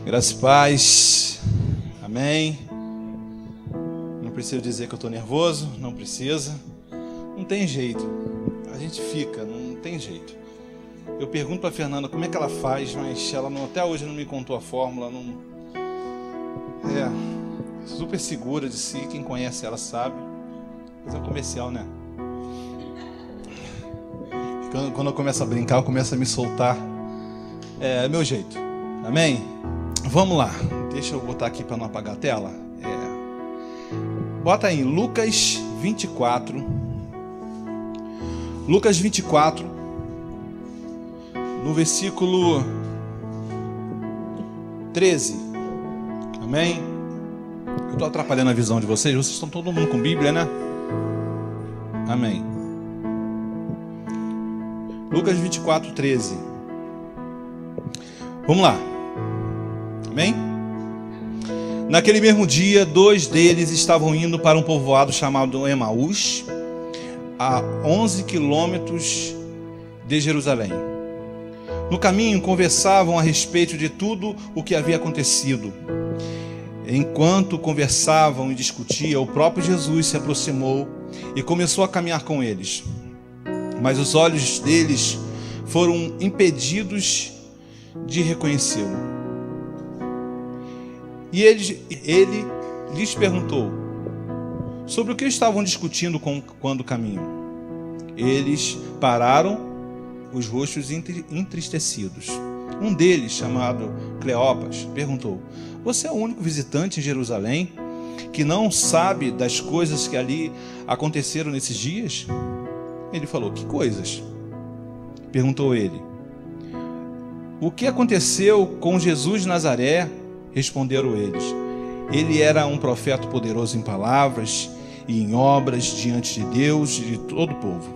Graça e paz. Amém. Não preciso dizer que eu estou nervoso, não precisa. Não tem jeito. A gente fica, não tem jeito. Eu pergunto para a Fernanda como é que ela faz, mas ela até hoje não me contou a fórmula. Super segura de si, quem conhece ela sabe. Mas é um comercial, né? Quando eu começo a brincar, eu começo a me soltar. É meu jeito. Amém? Vamos lá. Deixa eu botar aqui para não apagar a tela. Bota aí Lucas 24. Lucas 24, no versículo 13. Amém? Eu estou atrapalhando a visão de vocês. Vocês estão todo mundo com Bíblia, né? Amém. Lucas 24, 13. Vamos lá. Amém? Naquele mesmo dia, 2 deles estavam indo para um povoado chamado Emaús, a 11 quilômetros de Jerusalém. No caminho, conversavam a respeito de tudo o que havia acontecido. Enquanto conversavam e discutiam, o próprio Jesus se aproximou e começou a caminhar com eles. Mas os olhos deles foram impedidos de reconhecê-lo. E ele lhes perguntou sobre o que estavam discutindo quando caminham. Eles pararam, os rostos entristecidos. Um deles, chamado Cleopas, perguntou: "Você é o único visitante em Jerusalém que não sabe das coisas que ali aconteceram nesses dias?" Ele falou: "Que coisas?" Perguntou ele. "O que aconteceu com Jesus de Nazaré?" Responderam eles. "Ele era um profeta poderoso em palavras e em obras diante de Deus e de todo o povo.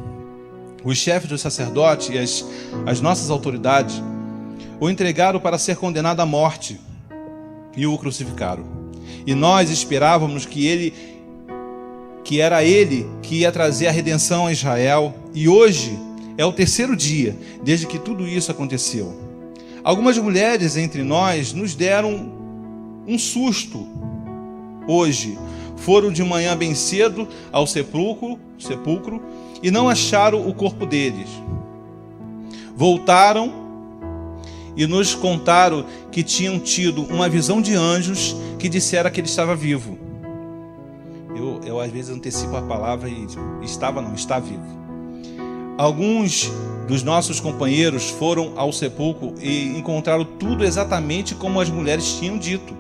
Os chefes dos sacerdotes e as nossas autoridades o entregaram para ser condenado à morte e o crucificaram. E nós esperávamos que era ele que ia trazer a redenção a Israel. E hoje é o 3º dia desde que tudo isso aconteceu. Algumas mulheres entre nós nos deram um susto hoje. Foram de manhã bem cedo ao sepulcro e não acharam o corpo deles. Voltaram e nos contaram que tinham tido uma visão de anjos que dissera que ele estava vivo." Eu às vezes antecipo a palavra e está vivo. "Alguns dos nossos companheiros foram ao sepulcro e encontraram tudo exatamente como as mulheres tinham dito,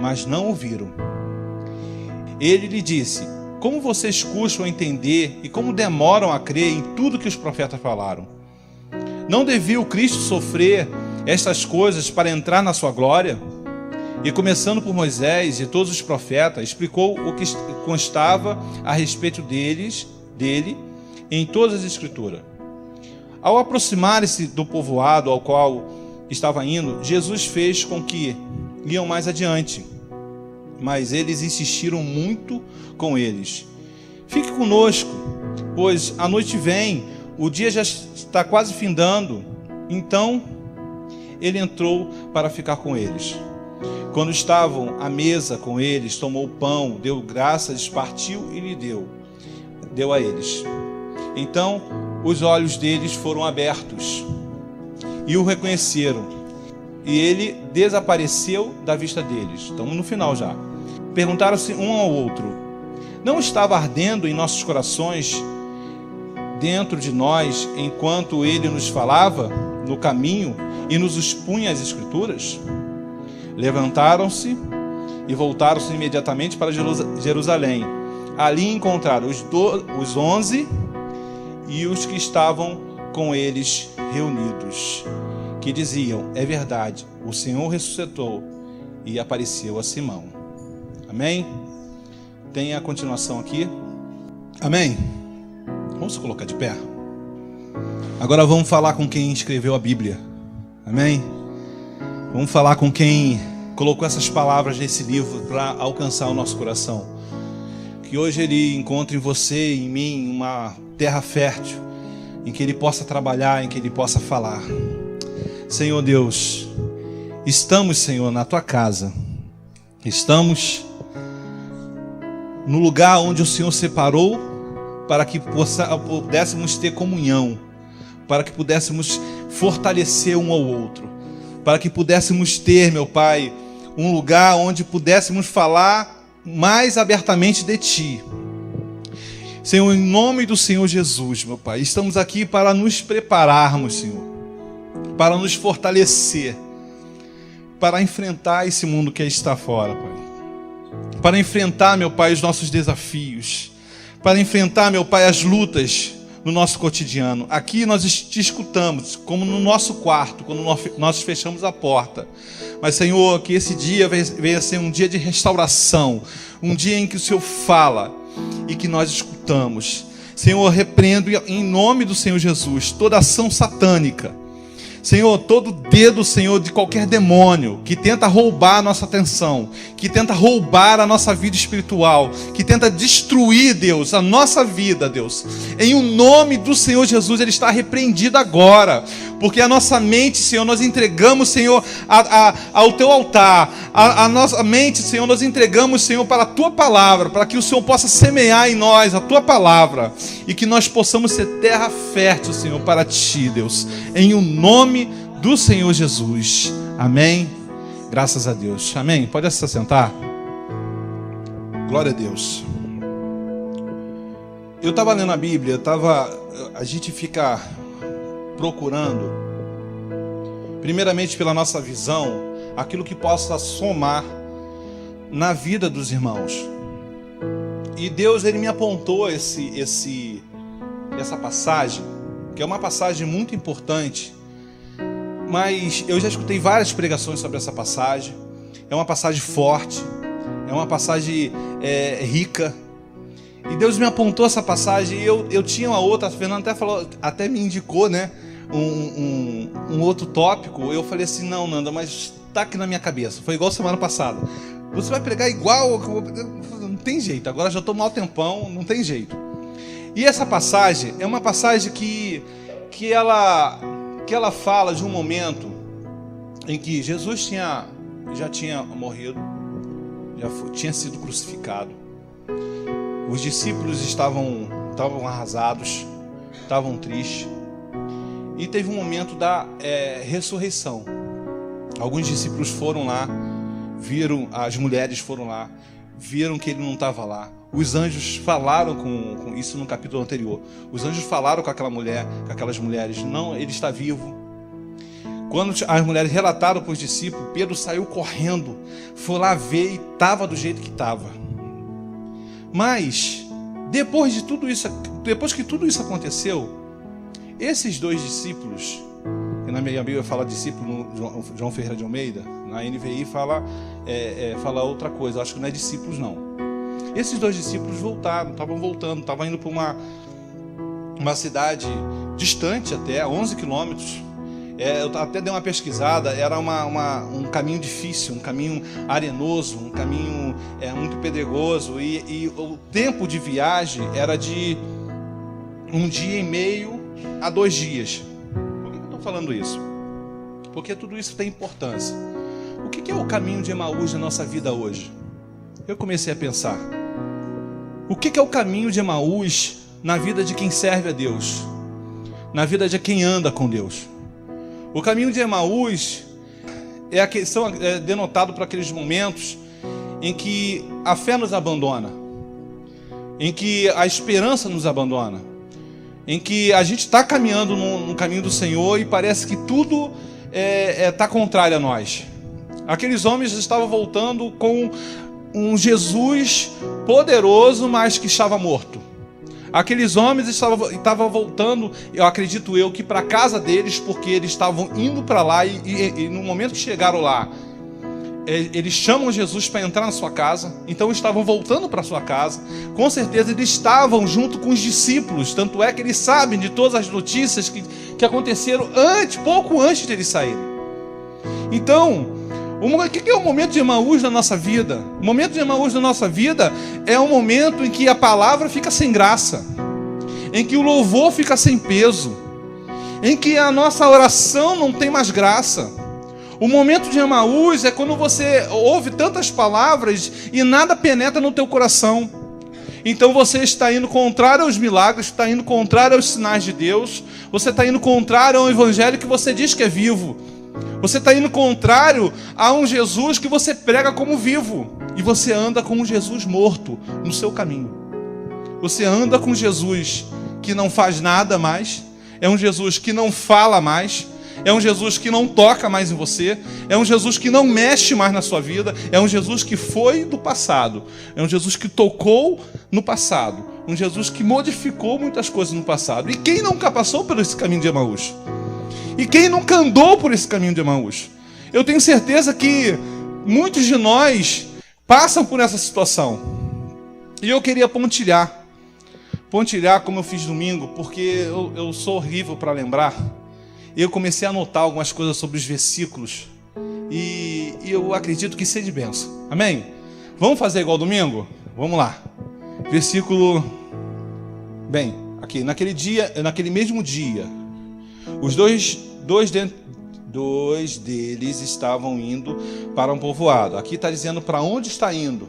mas não o viram." Ele lhe disse: "Como vocês custam a entender e como demoram a crer em tudo que os profetas falaram? Não devia o Cristo sofrer estas coisas para entrar na sua glória?" E começando por Moisés e todos os profetas, explicou o que constava a respeito dele em todas as Escrituras. Ao aproximar-se do povoado ao qual estava indo, Jesus fez com que iam mais adiante, mas eles insistiram muito com eles: "Fique conosco, pois a noite vem, o dia já está quase findando." Então ele entrou para ficar com eles. Quando estavam à mesa com eles, tomou o pão, deu graças, partiu e lhe deu a eles. Então os olhos deles foram abertos e o reconheceram, e ele desapareceu da vista deles. Estamos no final já. Perguntaram-se um ao outro: "Não estava ardendo em nossos corações dentro de nós enquanto ele nos falava no caminho e nos expunha as Escrituras?" Levantaram-se e voltaram-se imediatamente para Jerusalém. Ali encontraram os 11 e os que estavam com eles reunidos, que diziam: "É verdade, o Senhor ressuscitou e apareceu a Simão." Amém? Tem a continuação aqui. Amém? Vamos se colocar de pé. Agora vamos falar com quem escreveu a Bíblia. Amém? Vamos falar com quem colocou essas palavras nesse livro para alcançar o nosso coração. Que hoje Ele encontre em você e em mim uma terra fértil, em que Ele possa trabalhar, em que Ele possa falar. Senhor Deus, Estamos, Senhor, na tua casa. Estamos no lugar onde o Senhor separou para que pudéssemos ter comunhão, para que pudéssemos fortalecer um ao outro, para que pudéssemos ter, meu Pai, um lugar onde pudéssemos falar mais abertamente de Ti. Senhor, em nome do Senhor Jesus, meu Pai, estamos aqui para nos prepararmos, Senhor, para nos fortalecer, para enfrentar esse mundo que está fora, Pai. Para enfrentar, meu Pai, os nossos desafios, para enfrentar, meu Pai, as lutas no nosso cotidiano. Aqui nós te escutamos, como no nosso quarto, quando nós fechamos a porta. Mas, Senhor, que esse dia venha ser um dia de restauração, um dia em que o Senhor fala e que nós escutamos. Senhor, repreendo em nome do Senhor Jesus toda ação satânica. Senhor, todo dedo, Senhor, de qualquer demônio que tenta roubar a nossa atenção, que tenta roubar a nossa vida espiritual, que tenta destruir, Deus, a nossa vida, Deus. Em o nome do Senhor Jesus, ele está repreendido agora. Porque a nossa mente, Senhor, nós entregamos, Senhor, ao teu altar. A nossa mente, Senhor, nós entregamos, Senhor, para a tua palavra, para que o Senhor possa semear em nós a tua palavra e que nós possamos ser terra fértil, Senhor, para ti, Deus. Em o nome do Senhor Jesus. Amém. Graças a Deus. Amém. Pode se sentar. Glória a Deus. Eu estava lendo a Bíblia, a gente fica procurando, primeiramente pela nossa visão, aquilo que possa somar na vida dos irmãos. E Deus, ele me apontou essa passagem, que é uma passagem muito importante, mas eu já escutei várias pregações sobre essa passagem. É uma passagem forte, é uma passagem rica. E Deus me apontou essa passagem e eu tinha uma outra, a Fernanda até me indicou, né, um outro tópico. Eu falei assim, não, Nanda, mas está aqui na minha cabeça. Foi igual semana passada. Você vai pregar igual? Não tem jeito, agora já estou mal tempão, não tem jeito. E essa passagem é uma passagem que ela fala de um momento em que Jesus já tinha morrido, tinha sido crucificado. Os discípulos estavam arrasados, estavam tristes. E teve um momento da ressurreição. Alguns discípulos foram lá, viram, as mulheres foram lá, viram que ele não estava lá. Os anjos falaram com isso no capítulo anterior. Os anjos falaram com aquelas mulheres, não, ele está vivo. Quando as mulheres relataram para os discípulos, Pedro saiu correndo, foi lá ver e estava do jeito que estava. Mas, depois que tudo isso aconteceu, esses dois discípulos, que na minha Bíblia fala discípulo, João Ferreira de Almeida, na NVI fala outra coisa, acho que não é discípulos não. Esses dois discípulos estavam indo para uma cidade distante até, 11 quilômetros. Eu até dei uma pesquisada, era um caminho difícil, um caminho arenoso, um caminho muito pedregoso, e o tempo de viagem era de 1 dia e meio a 2 dias. Por que eu estou falando isso? Porque tudo isso tem importância. O que é o caminho de Emaús na nossa vida hoje? Eu comecei a pensar. O que é o caminho de Emaús na vida de quem serve a Deus? Na vida de quem anda com Deus? O caminho de Emaús é denotado por aqueles momentos em que a fé nos abandona, em que a esperança nos abandona, em que a gente está caminhando no caminho do Senhor e parece que tudo está contrário a nós. Aqueles homens estavam voltando com um Jesus poderoso, mas que estava morto. Aqueles homens estavam voltando, eu acredito que para a casa deles, porque eles estavam indo para lá e no momento que chegaram lá, eles chamam Jesus para entrar na sua casa, então estavam voltando para sua casa. Com certeza eles estavam junto com os discípulos, tanto é que eles sabem de todas as notícias que aconteceram pouco antes de eles saírem. Então, o que é o momento de Emaús na nossa vida? O momento de Emaús na nossa vida é um momento em que a palavra fica sem graça, em que o louvor fica sem peso, em que a nossa oração não tem mais graça. O momento de Emaús é quando você ouve tantas palavras e nada penetra no teu coração. Então você está indo contrário aos milagres, está indo contrário aos sinais de Deus, você está indo contrário ao evangelho que você diz que é vivo. Você está indo contrário a um Jesus que você prega como vivo. E você anda com um Jesus morto no seu caminho. Você anda com Jesus que não faz nada mais. É um Jesus que não fala mais. É um Jesus que não toca mais em você. É um Jesus que não mexe mais na sua vida. É um Jesus que foi do passado. É um Jesus que tocou no passado. Um Jesus que modificou muitas coisas no passado. E quem nunca passou por esse caminho de Emaús? E quem nunca andou por esse caminho de Emaús? Eu tenho certeza que muitos de nós passam por essa situação. E eu queria pontilhar como eu fiz domingo, porque eu sou horrível para lembrar. Eu comecei a anotar algumas coisas sobre os versículos. E eu acredito que seja de bênção. Amém? Vamos fazer igual domingo? Vamos lá. Versículo... Bem, aqui, naquele mesmo dia, os dois deles estavam indo para um povoado. Aqui está dizendo para onde está indo.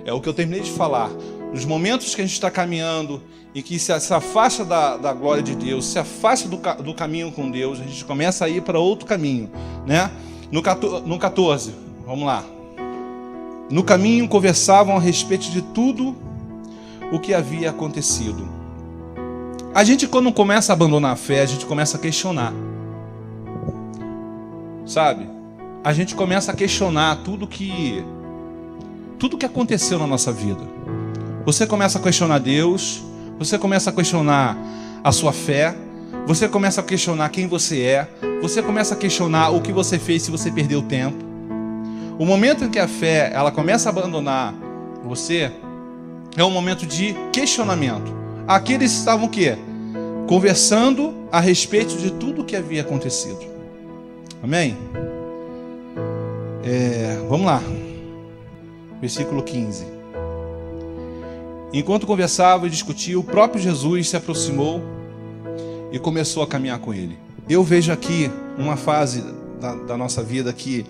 É o que eu terminei de falar. Nos momentos que a gente está caminhando e que se afasta da glória de Deus, se afasta do caminho com Deus, a gente começa a ir para outro caminho, né? No 14, vamos lá. No caminho conversavam a respeito de tudo o que havia acontecido. A gente, quando começa a abandonar a fé, a gente começa a questionar. Sabe? A gente começa a questionar tudo que aconteceu na nossa vida. Você começa a questionar Deus, você começa a questionar a sua fé, você começa a questionar quem você é, você começa a questionar o que você fez se você perdeu tempo. O momento em que a fé ela começa a abandonar você é um momento de questionamento. Aqui eles estavam o quê? Conversando a respeito de tudo o que havia acontecido. Amém? Vamos lá. Versículo 15. Enquanto conversava e discutia, o próprio Jesus se aproximou e começou a caminhar com ele. Eu vejo aqui uma fase da nossa vida que,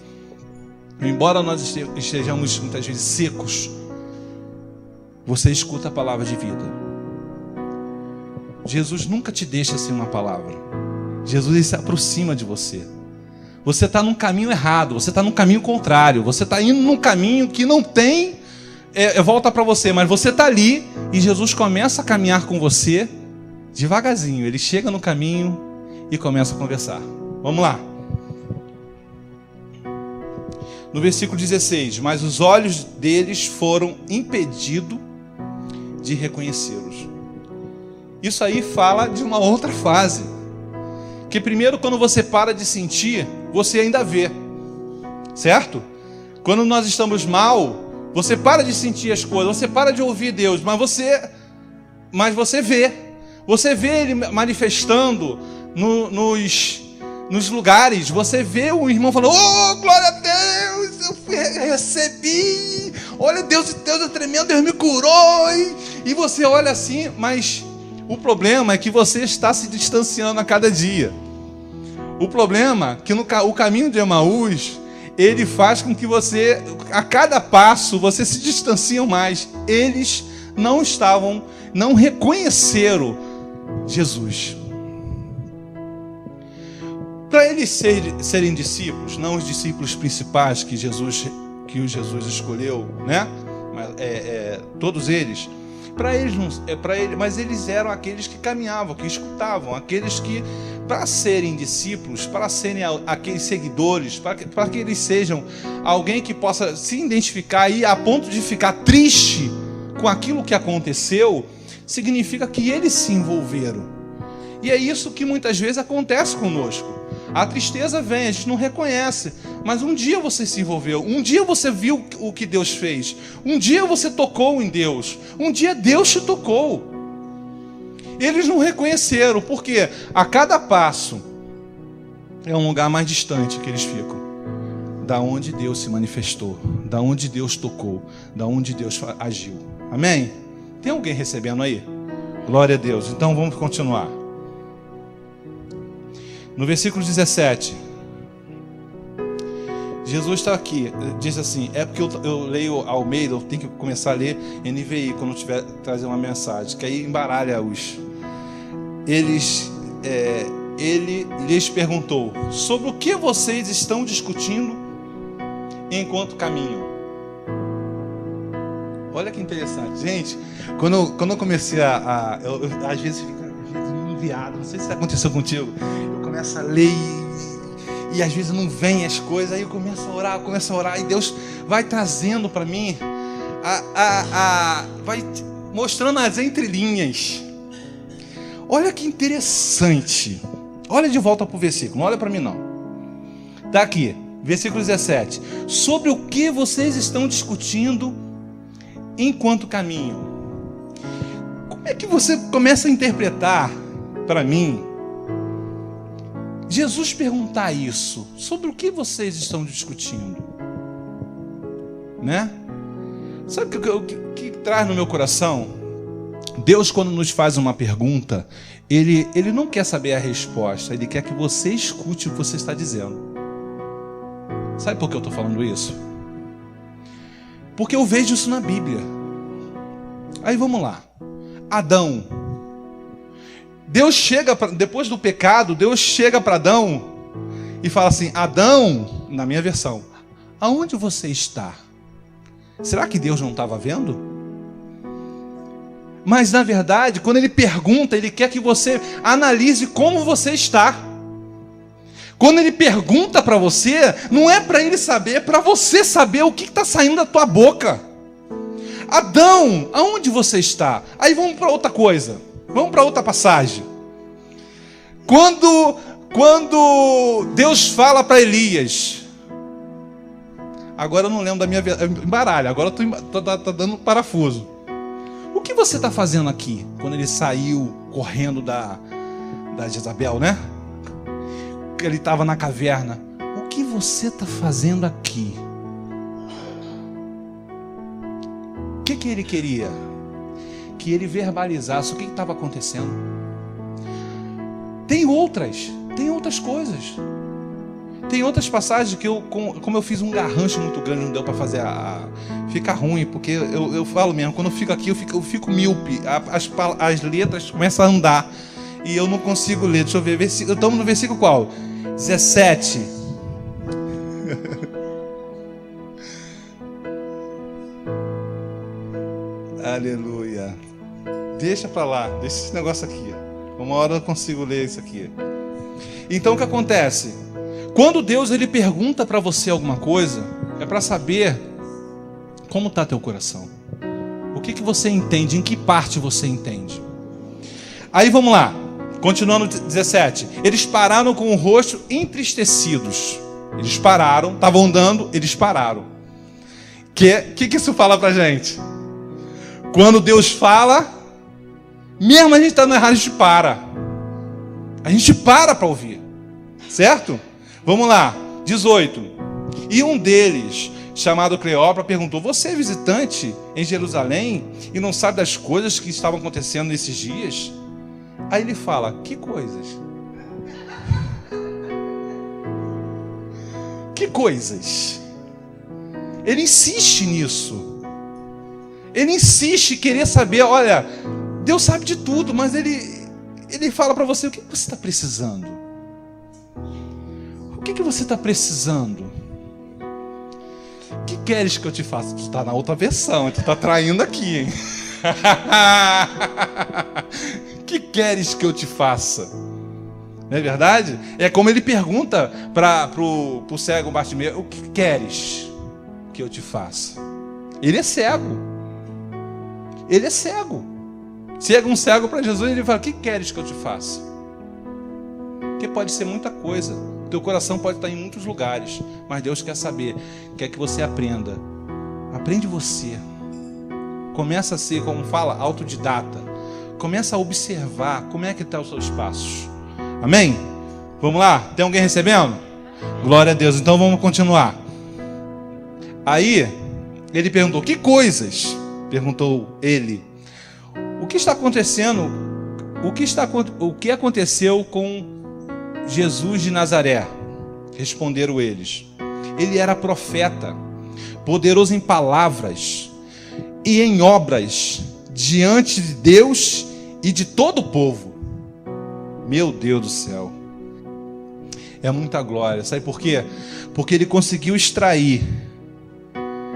embora nós estejamos muitas vezes secos, você escuta a palavra de vida. Jesus nunca te deixa sem uma palavra. Jesus se aproxima de você. Você está num caminho errado, você está num caminho contrário, você está indo num caminho que não tem volta para você, mas você está ali e Jesus começa a caminhar com você devagarzinho. Ele chega no caminho e começa a conversar. Vamos lá. No versículo 16, mas os olhos deles foram impedidos de reconhecê-los. Isso aí fala de uma outra fase. Que primeiro, quando você para de sentir, você ainda vê. Certo? Quando nós estamos mal, você para de sentir as coisas, você para de ouvir Deus, mas você vê. Você vê Ele manifestando nos lugares. Você vê o irmão falando: oh, glória a Deus, eu recebi. Olha, Deus é tremendo, Deus me curou. E você olha assim, mas o problema é que você está se distanciando a cada dia. O problema é que o caminho de Emaús, ele faz com que você, a cada passo, você se distancia mais. Eles não reconheceram Jesus. Para eles serem discípulos, não os discípulos principais que o Jesus escolheu, né? Todos eles. Mas eles eram aqueles que caminhavam, que escutavam, aqueles que, para serem discípulos, para serem aqueles seguidores, para que eles sejam alguém que possa se identificar e a ponto de ficar triste com aquilo que aconteceu, significa que eles se envolveram. E é isso que muitas vezes acontece conosco. A tristeza vem, a gente não reconhece, mas um dia você se envolveu, um dia você viu o que Deus fez, um dia você tocou em Deus, um dia Deus te tocou. Eles não reconheceram, porque a cada passo é um lugar mais distante que eles ficam, da onde Deus se manifestou, da onde Deus tocou, da onde Deus agiu. Amém? Tem alguém recebendo aí? Glória a Deus. Então vamos continuar. No versículo 17, Jesus está aqui, diz assim, é porque eu leio Almeida, eu tenho que começar a ler NVI quando eu estiver trazendo uma mensagem, que aí embaralha os. Ele lhes perguntou, sobre o que vocês estão discutindo enquanto caminham? Olha que interessante. Gente, quando eu comecei eu às vezes fico enviado, não sei se aconteceu contigo, eu começo a ler e às vezes não vem as coisas, aí eu começo a orar, e Deus vai trazendo para mim, vai mostrando as entrelinhas. Olha que interessante. Olha de volta para o versículo, não olha para mim não. Está aqui, versículo 17. Sobre o que vocês estão discutindo enquanto caminham? Como é que você começa a interpretar para mim Jesus perguntar isso? Sobre o que vocês estão discutindo? Né? Sabe o que traz no meu coração? Deus, quando nos faz uma pergunta, Ele não quer saber a resposta, Ele quer que você escute o que você está dizendo. Sabe por que eu estou falando isso? Porque eu vejo isso na Bíblia. Aí vamos lá. Adão. Deus chega, depois do pecado, Deus chega para Adão e fala assim, Adão, na minha versão, aonde você está? Será que Deus não estava vendo? Mas na verdade, quando Ele pergunta, Ele quer que você analise como você está. Quando Ele pergunta para você, não é para Ele saber, é para você saber o que está saindo da tua boca. Adão, aonde você está? Aí vamos para outra coisa. Vamos para outra passagem. Quando Deus fala para Elias, agora eu não lembro da minha embaralha, agora eu tô dando parafuso. O que você está fazendo aqui? Quando ele saiu correndo da Jezabel, né? Ele estava na caverna. O que você está fazendo aqui? O que ele queria? Que ele verbalizasse o que estava acontecendo. Tem outras coisas. Tem outras passagens que como eu fiz um garrancho muito grande, não deu para fazer fica ruim, porque eu falo mesmo, quando eu fico aqui, eu fico míope, as letras começam a andar, e eu não consigo ler. Deixa eu ver, estamos no versículo qual? 17. Aleluia. Deixa para lá, deixa esse negócio aqui. Uma hora eu consigo ler isso aqui. Então o que acontece? Quando Deus ele pergunta para você alguma coisa, é para saber como está teu coração. O que você entende, em que parte você entende. Aí vamos lá, continuando 17. Eles pararam com o rosto entristecidos. Eles pararam, estavam andando, eles pararam. Que isso fala pra gente? Quando Deus fala, mesmo a gente está no errado, a gente para. A gente para ouvir. Certo? Vamos lá, 18. E um deles, chamado Cleópatra, perguntou, você é visitante em Jerusalém e não sabe das coisas que estavam acontecendo nesses dias? Aí ele fala, que coisas? Que coisas? Ele insiste nisso. Ele insiste em querer saber, olha, Deus sabe de tudo, mas ele fala para você, o que você está precisando? O que você está precisando? O que queres que eu te faça? Tu está na outra versão, tu está traindo aqui, hein? O que queres que eu te faça? Não é verdade? É como ele pergunta para o cego Bartimeu, o que queres que eu te faça? Ele é cego. Ele é cego. Chega um cego para Jesus e ele fala, o que queres que eu te faça? Porque pode ser muita coisa. Teu coração pode estar em muitos lugares, mas Deus quer saber, quer que você aprenda. Aprende você. Começa a ser, como fala, autodidata. Começa a observar como é que estão os seus passos. Amém? Vamos lá? Tem alguém recebendo? Glória a Deus. Então vamos continuar. Aí, ele perguntou, que coisas? Perguntou ele. O que está acontecendo? O que aconteceu com Jesus de Nazaré? Responderam eles. ele era profeta, poderoso em palavras e em obras, diante de Deus e de todo o povo. Meu Deus do céu. É muita glória. Sabe por quê? Porque ele conseguiu extrair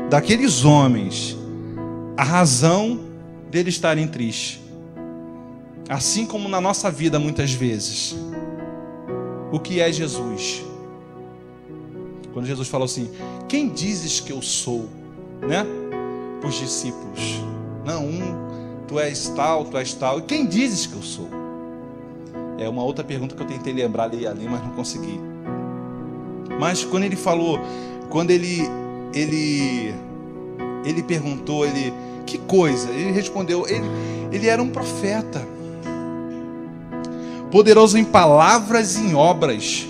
daqueles homens a razão deles estarem tristes. Assim como na nossa vida muitas vezes. O que é Jesus? Quando Jesus falou assim: quem dizes que eu sou? Né? Para os discípulos. Não, tu és tal, tu és tal. E quem dizes que eu sou? É uma outra pergunta que eu tentei lembrar ali, mas não consegui. Mas quando ele falou, quando ele perguntou, que coisa? Ele respondeu, ele era um profeta, poderoso em palavras e em obras.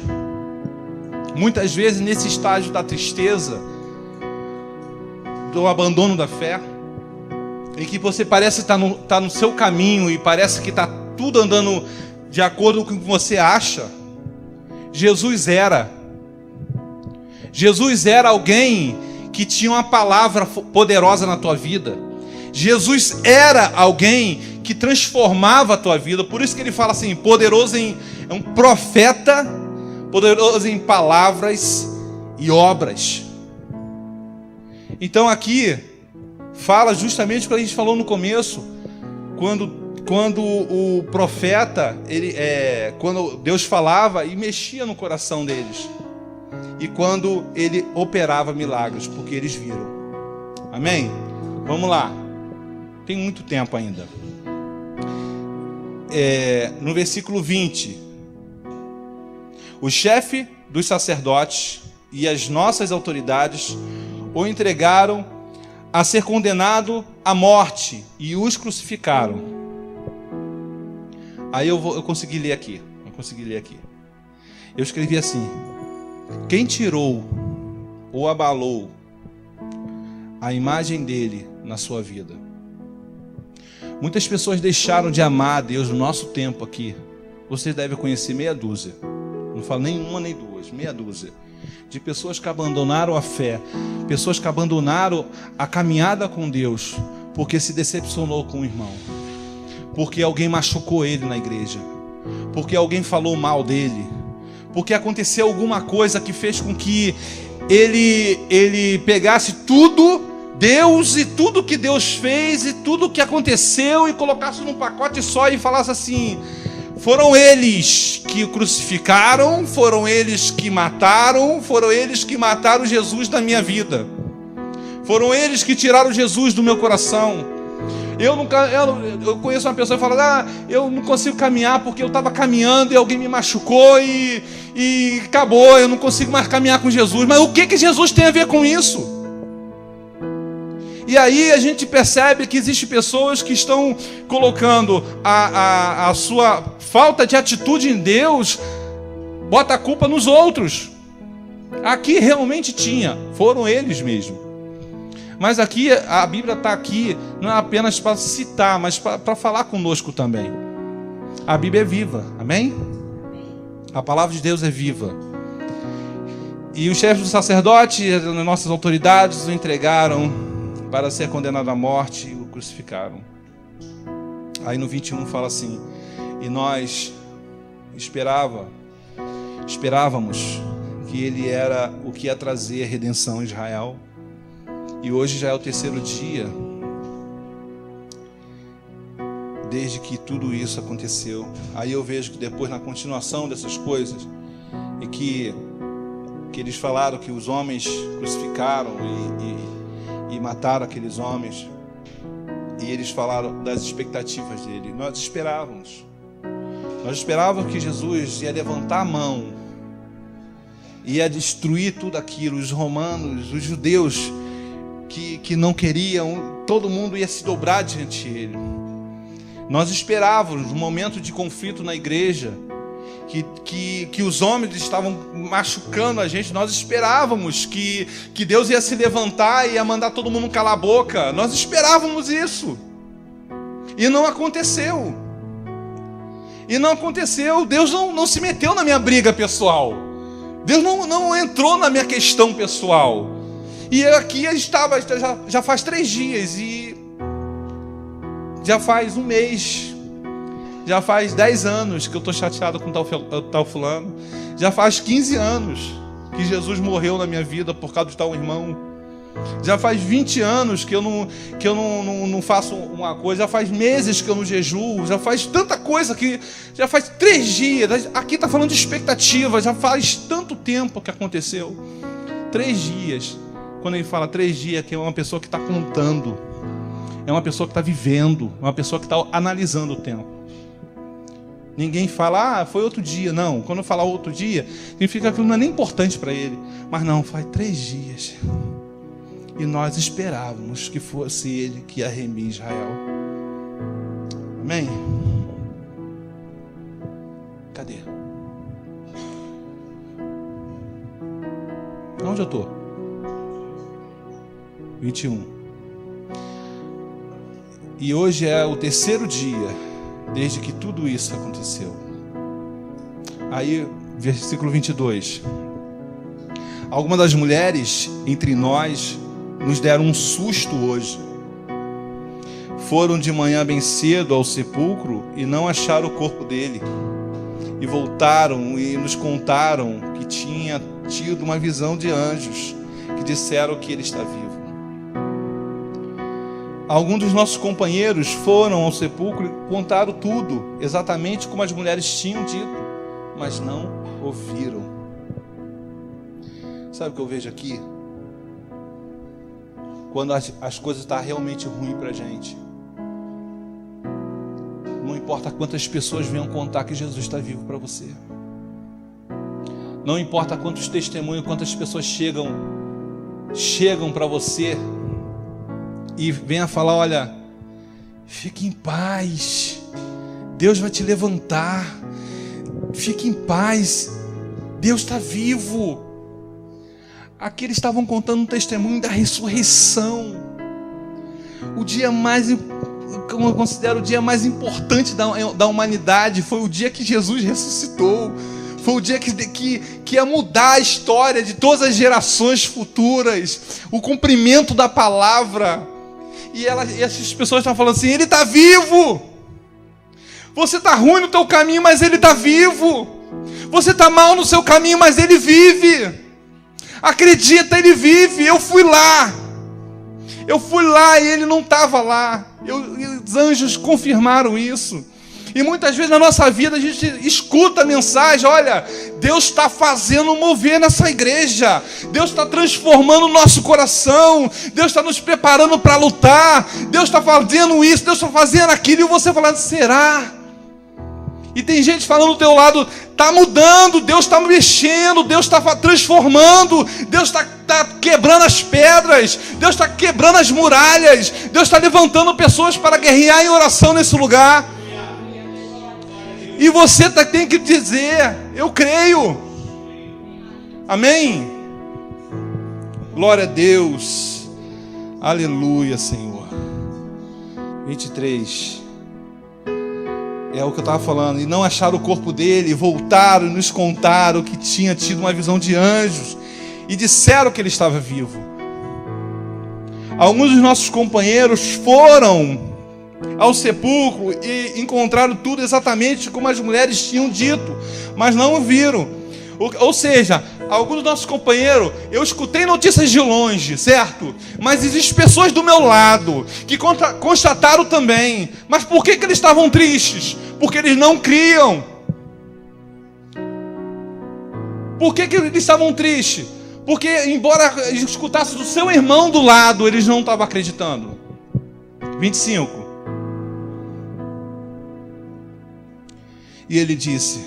Muitas vezes nesse estágio da tristeza, do abandono da fé, em que você parece estar no seu caminho e parece que está tudo andando de acordo com o que você acha, Jesus era alguém que tinha uma palavra poderosa na tua vida. Jesus era alguém que transformava a tua vida. Por isso que ele fala assim, é um profeta, poderoso em palavras e obras. Então aqui fala justamente o que a gente falou no começo, quando o profeta, quando Deus falava e mexia no coração deles, e quando ele operava milagres, porque eles viram. Amém? Vamos lá. Tem muito tempo ainda. No versículo 20, o chefe dos sacerdotes e as nossas autoridades o entregaram a ser condenado à morte e os crucificaram. Aí eu consegui ler aqui. Eu escrevi assim: quem tirou ou abalou a imagem dele na sua vida? Muitas pessoas deixaram de amar a Deus no nosso tempo aqui. Você deve conhecer meia dúzia. Não falo nem uma nem duas, meia dúzia. De pessoas que abandonaram a fé. Pessoas que abandonaram a caminhada com Deus. Porque se decepcionou com o irmão. Porque alguém machucou ele na igreja. Porque alguém falou mal dele. Porque aconteceu alguma coisa que fez com que ele pegasse tudo, Deus e tudo que Deus fez e tudo que aconteceu e colocasse num pacote só e falasse assim: foram eles que o crucificaram, foram eles que mataram Jesus da minha vida. Foram eles que tiraram Jesus do meu coração. Eu conheço uma pessoa que fala: eu não consigo caminhar porque eu estava caminhando e alguém me machucou e acabou, eu não consigo mais caminhar com Jesus. Mas o que Jesus tem a ver com isso? E aí a gente percebe que existem pessoas que estão colocando a sua falta de atitude em Deus, bota a culpa nos outros. Aqui realmente foram eles mesmo. Mas aqui, a Bíblia está aqui, não é apenas para citar, mas para falar conosco também. A Bíblia é viva, amém? A palavra de Deus é viva. E os chefes do sacerdote, as nossas autoridades, o entregaram para ser condenado à morte e o crucificaram. Aí no 21 fala assim: e nós esperávamos que ele era o que ia trazer a redenção a Israel. E hoje já é o terceiro dia desde que tudo isso aconteceu. Aí eu vejo que depois, na continuação dessas coisas, e que eles falaram que os homens crucificaram e mataram aqueles homens, e eles falaram das expectativas dele. Nós esperávamos que Jesus ia levantar a mão, ia destruir tudo aquilo. Os romanos, os judeus que não queriam, todo mundo ia se dobrar diante dele. Nós esperávamos um momento de conflito na igreja, que os homens estavam machucando a gente. Nós esperávamos que Deus ia se levantar e ia mandar todo mundo calar a boca. Nós esperávamos isso. E não aconteceu. Deus não se meteu na minha briga pessoal. Deus não entrou na minha questão pessoal. E aqui eu estava, já faz 3 dias, e já faz 1 mês, já faz 10 anos que eu estou chateado com tal fulano, já faz 15 anos que Jesus morreu na minha vida por causa de tal irmão, já faz 20 anos que eu não faço uma coisa, já faz meses que eu não jejuo, já faz tanta coisa que já faz 3 dias, aqui está falando de expectativa, já faz tanto tempo que aconteceu. 3 dias, quando ele fala 3 dias, que é uma pessoa que está contando, é uma pessoa que está vivendo, é uma pessoa que está analisando o tempo. Ninguém fala, foi outro dia. Não, quando eu falar outro dia, significa que aquilo não é nem importante para ele. Mas não, faz 3 dias. E nós esperávamos que fosse ele que ia remir Israel. Amém? Cadê? Onde eu estou? 21. E hoje é o 3º dia desde que tudo isso aconteceu. Aí, versículo 22. Algumas das mulheres entre nós nos deram um susto hoje. Foram de manhã bem cedo ao sepulcro e não acharam o corpo dele. E voltaram e nos contaram que tinha tido uma visão de anjos que disseram que ele está vivo. Alguns dos nossos companheiros foram ao sepulcro e contaram tudo, exatamente como as mulheres tinham dito, mas não ouviram. Sabe o que eu vejo aqui? Quando as coisas estão realmente ruins para a gente, não importa quantas pessoas venham contar que Jesus está vivo para você, não importa quantos testemunhos, quantas pessoas chegam para você e venha falar, olha, fique em paz, Deus vai te levantar, fique em paz, Deus está vivo. Aqui eles estavam contando um testemunho da ressurreição, o dia mais, como eu considero o dia mais importante da humanidade, foi o dia que Jesus ressuscitou, foi o dia que ia mudar a história de todas as gerações futuras, o cumprimento da palavra. E essas pessoas estão falando assim, ele está vivo. Você está ruim no teu caminho, mas ele está vivo. Você está mal no seu caminho, mas ele vive. Acredita, ele vive. Eu fui lá e ele não estava lá. Os anjos confirmaram isso. E muitas vezes na nossa vida a gente escuta a mensagem, olha, Deus está fazendo mover nessa igreja, Deus está transformando o nosso coração, Deus está nos preparando para lutar, Deus está fazendo isso, Deus está fazendo aquilo, e você falando, será? E tem gente falando do teu lado, está mudando, Deus está mexendo, Deus está transformando, Deus está quebrando as pedras, Deus está quebrando as muralhas, Deus está levantando pessoas para guerrear em oração nesse lugar. E você tem que dizer, eu creio. Amém? Glória a Deus. Aleluia, Senhor. 23. É o que eu estava falando. E não acharam o corpo dele, voltaram e nos contaram que tinha tido uma visão de anjos e disseram que ele estava vivo. Alguns dos nossos companheiros foram ao sepulcro e encontraram tudo exatamente como as mulheres tinham dito, mas não o viram. Ou seja, alguns dos nossos companheiros, eu escutei notícias de longe, certo? Mas existem pessoas do meu lado que constataram também. Mas por que eles estavam tristes? Porque eles não criam. Por que eles estavam tristes? Porque embora eles escutassem do seu irmão do lado, eles não estavam acreditando. 25. E ele disse,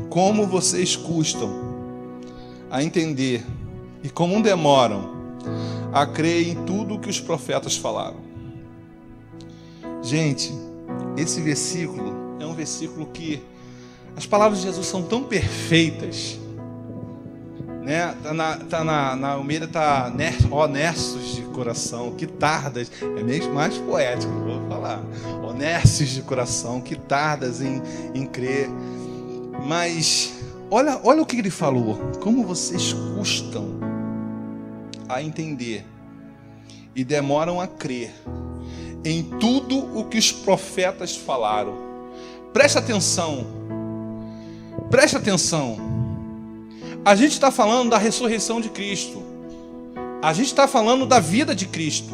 como vocês custam a entender e como demoram a crer em tudo o que os profetas falaram. Gente, esse versículo é um versículo que as palavras de Jesus são tão perfeitas, né? Na Almeida está honestos de coração, que tardas, é mesmo mais poético, vou falar, honestos de coração, que tardas em crer. Mas Olha o que ele falou. Como vocês custam a entender e demoram a crer em tudo o que os profetas falaram. Preste atenção. Preste atenção. A gente está falando da ressurreição de Cristo. A gente está falando da vida de Cristo.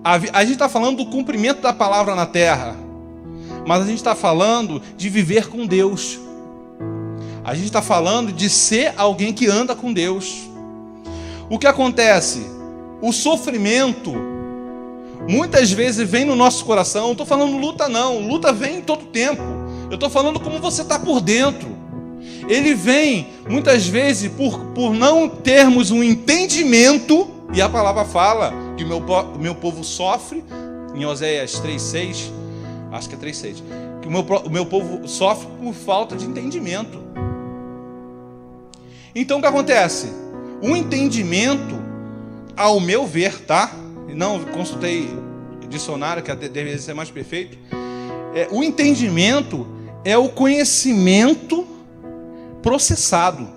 A gente está falando do cumprimento da palavra na terra. Mas a gente está falando de viver com Deus. A gente está falando de ser alguém que anda com Deus. O que acontece? O sofrimento muitas vezes vem no nosso coração. Não estou falando luta não. Luta vem em todo tempo. Eu estou falando como você está por dentro. Ele vem muitas vezes por não termos um entendimento. E a palavra fala que o meu povo sofre. Em Oséias 3,6. Acho que é 3,6. Que o meu povo sofre por falta de entendimento. Então o que acontece? O entendimento, ao meu ver, tá? Não consultei dicionário, que deveria ser mais perfeito. O entendimento é o conhecimento processado.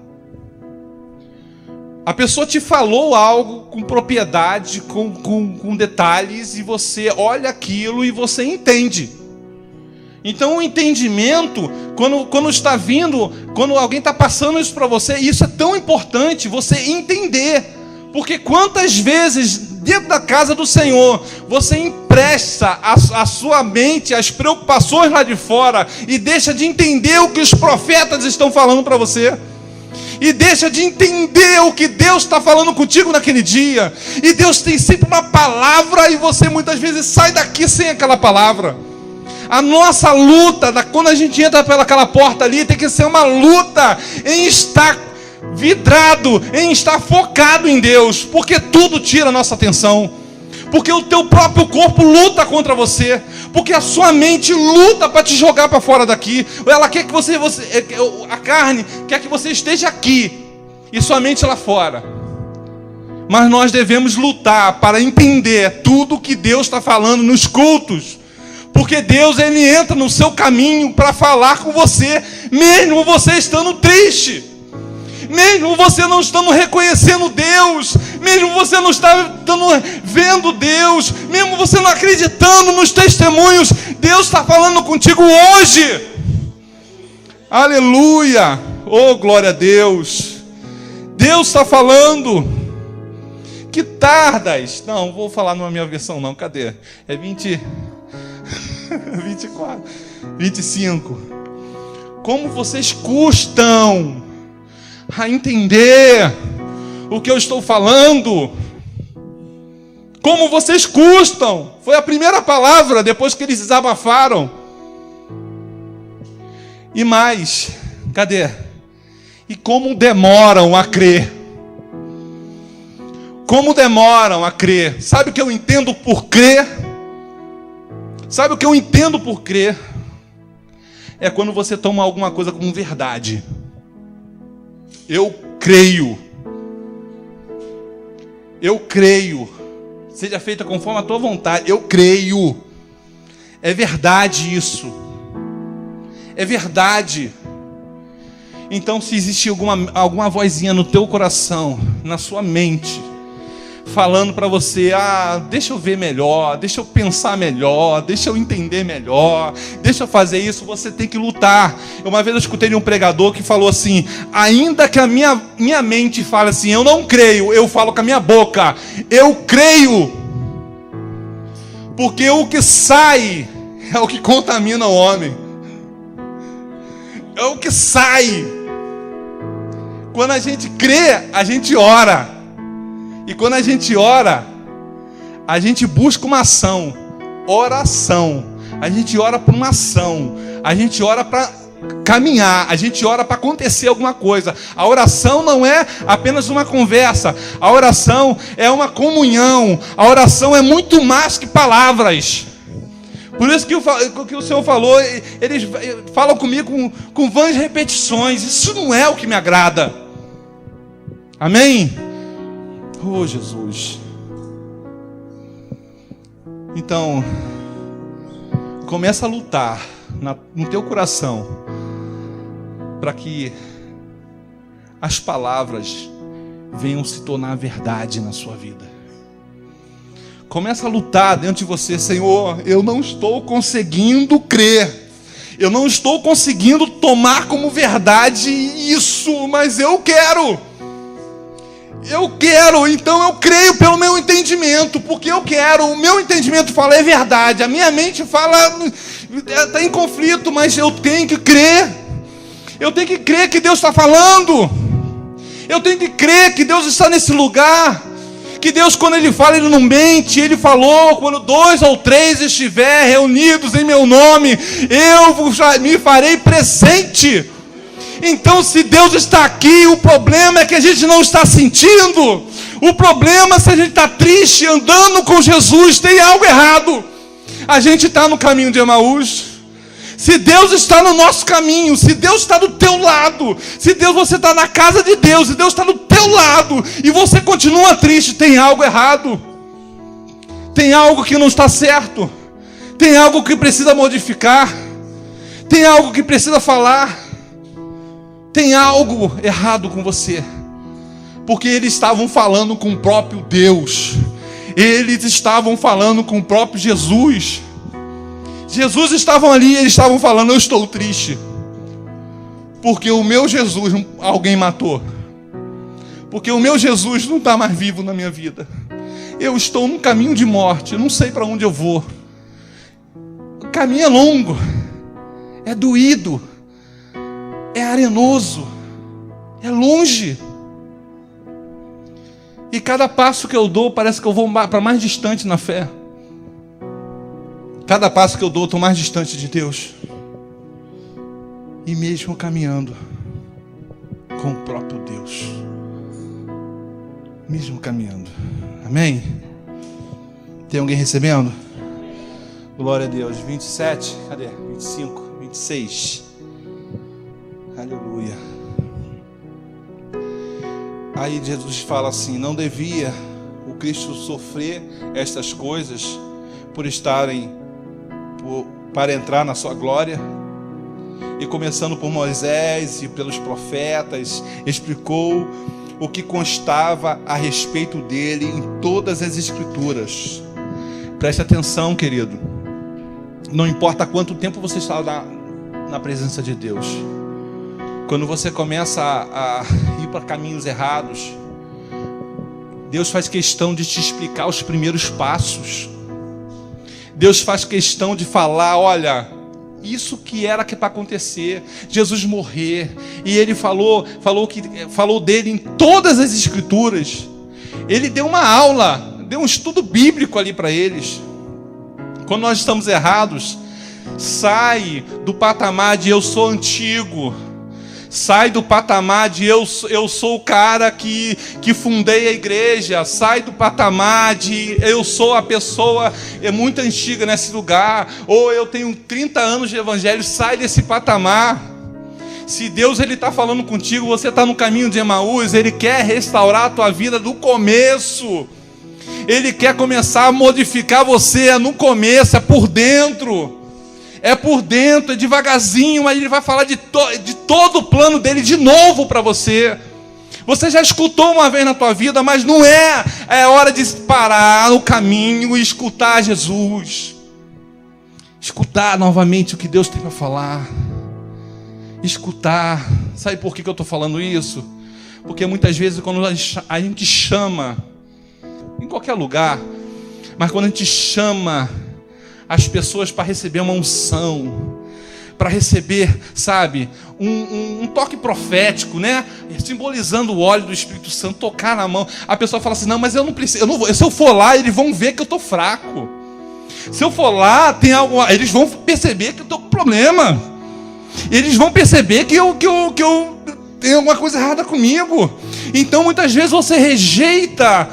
A pessoa te falou algo com propriedade, com detalhes, e você olha aquilo e você entende. Então o entendimento, quando está vindo, quando alguém está passando isso para você, isso é tão importante, você entender. Porque quantas vezes, dentro da casa do Senhor, você empresta a sua mente, as preocupações lá de fora, e deixa de entender o que os profetas estão falando para você. E deixa de entender o que Deus está falando contigo naquele dia. E Deus tem sempre uma palavra, e você muitas vezes sai daqui sem aquela palavra. A nossa luta, quando a gente entra pelaquela porta ali, tem que ser uma luta em estar vidrado, em estar focado em Deus, porque tudo tira a nossa atenção, porque o teu próprio corpo luta contra você, porque a sua mente luta para te jogar para fora daqui. Ela quer que a carne quer que você esteja aqui e sua mente lá fora. Mas nós devemos lutar para entender tudo que Deus está falando nos cultos. Porque Deus, Ele entra no seu caminho para falar com você, mesmo você estando triste, mesmo você não estando reconhecendo Deus, mesmo você não estando vendo Deus, mesmo você não acreditando nos testemunhos, Deus está falando contigo hoje. Aleluia! Oh, glória a Deus! Deus está falando. Que tardas? Não, vou falar numa minha versão não, cadê? É 24, 25. Como vocês custam a entender o que eu estou falando? Como vocês custam? Foi a primeira palavra depois que eles desabafaram. E mais, cadê? E como demoram a crer? Como demoram a crer? Sabe o que eu entendo por crer? Sabe o que eu entendo por crer? É quando você toma alguma coisa como verdade. Eu creio. Eu creio. Seja feita conforme a tua vontade. Eu creio. É verdade isso. É verdade. Então, se existe alguma vozinha no teu coração, na sua mente, falando para você, deixa eu ver melhor, deixa eu pensar melhor, deixa eu entender melhor, deixa eu fazer isso, você tem que lutar. Uma vez eu escutei de um pregador que falou assim, ainda que a minha mente fale assim, eu não creio, eu falo com a minha boca, eu creio. Porque o que sai é o que contamina o homem. É o que sai. Quando a gente crê, a gente ora. E quando a gente ora, a gente busca uma ação, oração. A gente ora por uma ação, a gente ora para caminhar, a gente ora para acontecer alguma coisa. A oração não é apenas uma conversa, a oração é uma comunhão, a oração é muito mais que palavras. Por isso que o Senhor falou, eles falam comigo com vãs repetições, isso não é o que me agrada. Amém? Oh, Jesus. Então, começa a lutar no teu coração para que as palavras venham se tornar verdade na sua vida. Começa a lutar dentro de você: Senhor, eu não estou conseguindo crer, eu não estou conseguindo tomar como verdade isso, mas eu quero, então eu creio pelo meu entendimento, porque eu quero, o meu entendimento fala é verdade, a minha mente fala, está em conflito, mas eu tenho que crer que Deus está falando, eu tenho que crer que Deus está nesse lugar, que Deus, quando Ele fala, Ele não mente. Ele falou: quando 2 ou 3 estiver reunidos em meu nome, eu me farei presente. Então, se Deus está aqui, o problema é que a gente não está sentindo. O problema é se a gente está triste, andando com Jesus, tem algo errado. A gente está no caminho de Emaús. Se Deus está no nosso caminho, se Deus está do teu lado, se você está na casa de Deus, e Deus está do teu lado, e você continua triste, tem algo errado. Tem algo que não está certo. Tem algo que precisa modificar. Tem algo que precisa falar. Tem algo errado com você. Porque eles estavam falando com o próprio Deus. Eles estavam falando com o próprio Jesus. Jesus estavam ali e eles estavam falando: eu estou triste, porque o meu Jesus alguém matou. Porque o meu Jesus não está mais vivo na minha vida. Eu estou num caminho de morte, eu não sei para onde eu vou. O caminho é longo, é doído, é arenoso, é longe. E cada passo que eu dou parece que eu vou para mais distante na fé. Cada passo que eu dou, eu estou mais distante de Deus. E mesmo caminhando com o próprio Deus. Mesmo caminhando. Amém? Tem alguém recebendo? Glória a Deus. 27, cadê? 25, 26. Aleluia. Aí Jesus fala assim: não devia o Cristo sofrer estas coisas para entrar na sua glória? E começando por Moisés e pelos profetas, explicou o que constava a respeito dele em todas as Escrituras. Preste atenção, querido. Não importa quanto tempo você está na presença de Deus, quando você começa a ir para caminhos errados, Deus faz questão de te explicar os primeiros passos. Deus faz questão de falar: olha, isso que era para acontecer, Jesus morrer, e Ele falou dele em todas as Escrituras. Ele deu uma aula, deu um estudo bíblico ali para eles. Quando nós estamos errados, sai do patamar de eu sou antigo, sai do patamar de eu sou o cara que fundei a igreja, sai do patamar de eu sou a pessoa muito antiga nesse lugar, ou eu tenho 30 anos de evangelho. Sai desse patamar. Se Deus está falando contigo, você está no caminho de Emaús, Ele quer restaurar a tua vida do começo. Ele quer começar a modificar você, é no começo, é por dentro. É por dentro, é devagarzinho, mas Ele vai falar de todo o plano dEle de novo para você. Você já escutou uma vez na tua vida, mas não é hora de parar no caminho e escutar Jesus. Escutar novamente o que Deus tem para falar. Escutar. Sabe por que eu estou falando isso? Porque muitas vezes quando a gente chama, em qualquer lugar, mas quando a gente chama as pessoas para receber uma unção, para receber, sabe, um toque profético, né? Simbolizando o óleo do Espírito Santo, tocar na mão. A pessoa fala assim: não, mas eu não preciso, eu não vou. Se eu for lá, eles vão ver que eu estou fraco. Se eu for lá, tem algo, eles vão perceber que eu estou com problema. Eles vão perceber que eu tenho alguma coisa errada comigo. Então, muitas vezes você rejeita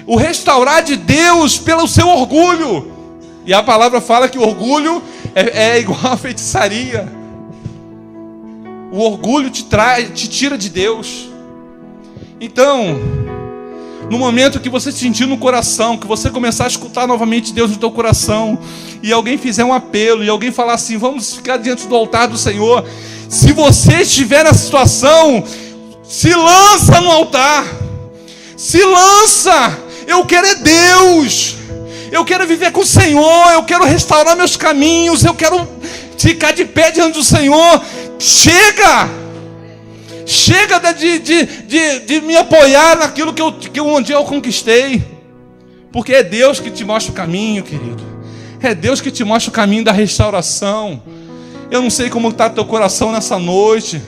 o restaurar de Deus pelo seu orgulho. E a palavra fala que o orgulho é igual a feitiçaria. O orgulho te tira de Deus. Então, no momento que você sentir no coração, que você começar a escutar novamente Deus no teu coração, e alguém fizer um apelo, e alguém falar assim: vamos ficar diante do altar do Senhor. Se você estiver nessa situação, Se lança no altar. Se lança. Eu quero é Deus. Eu quero viver com o Senhor. Eu quero restaurar meus caminhos. Eu quero ficar de pé diante do Senhor. Chega. Chega de me apoiar naquilo que um dia eu conquistei. Porque é Deus que te mostra o caminho, querido. É Deus que te mostra o caminho da restauração. Eu não sei como está teu coração nessa noite,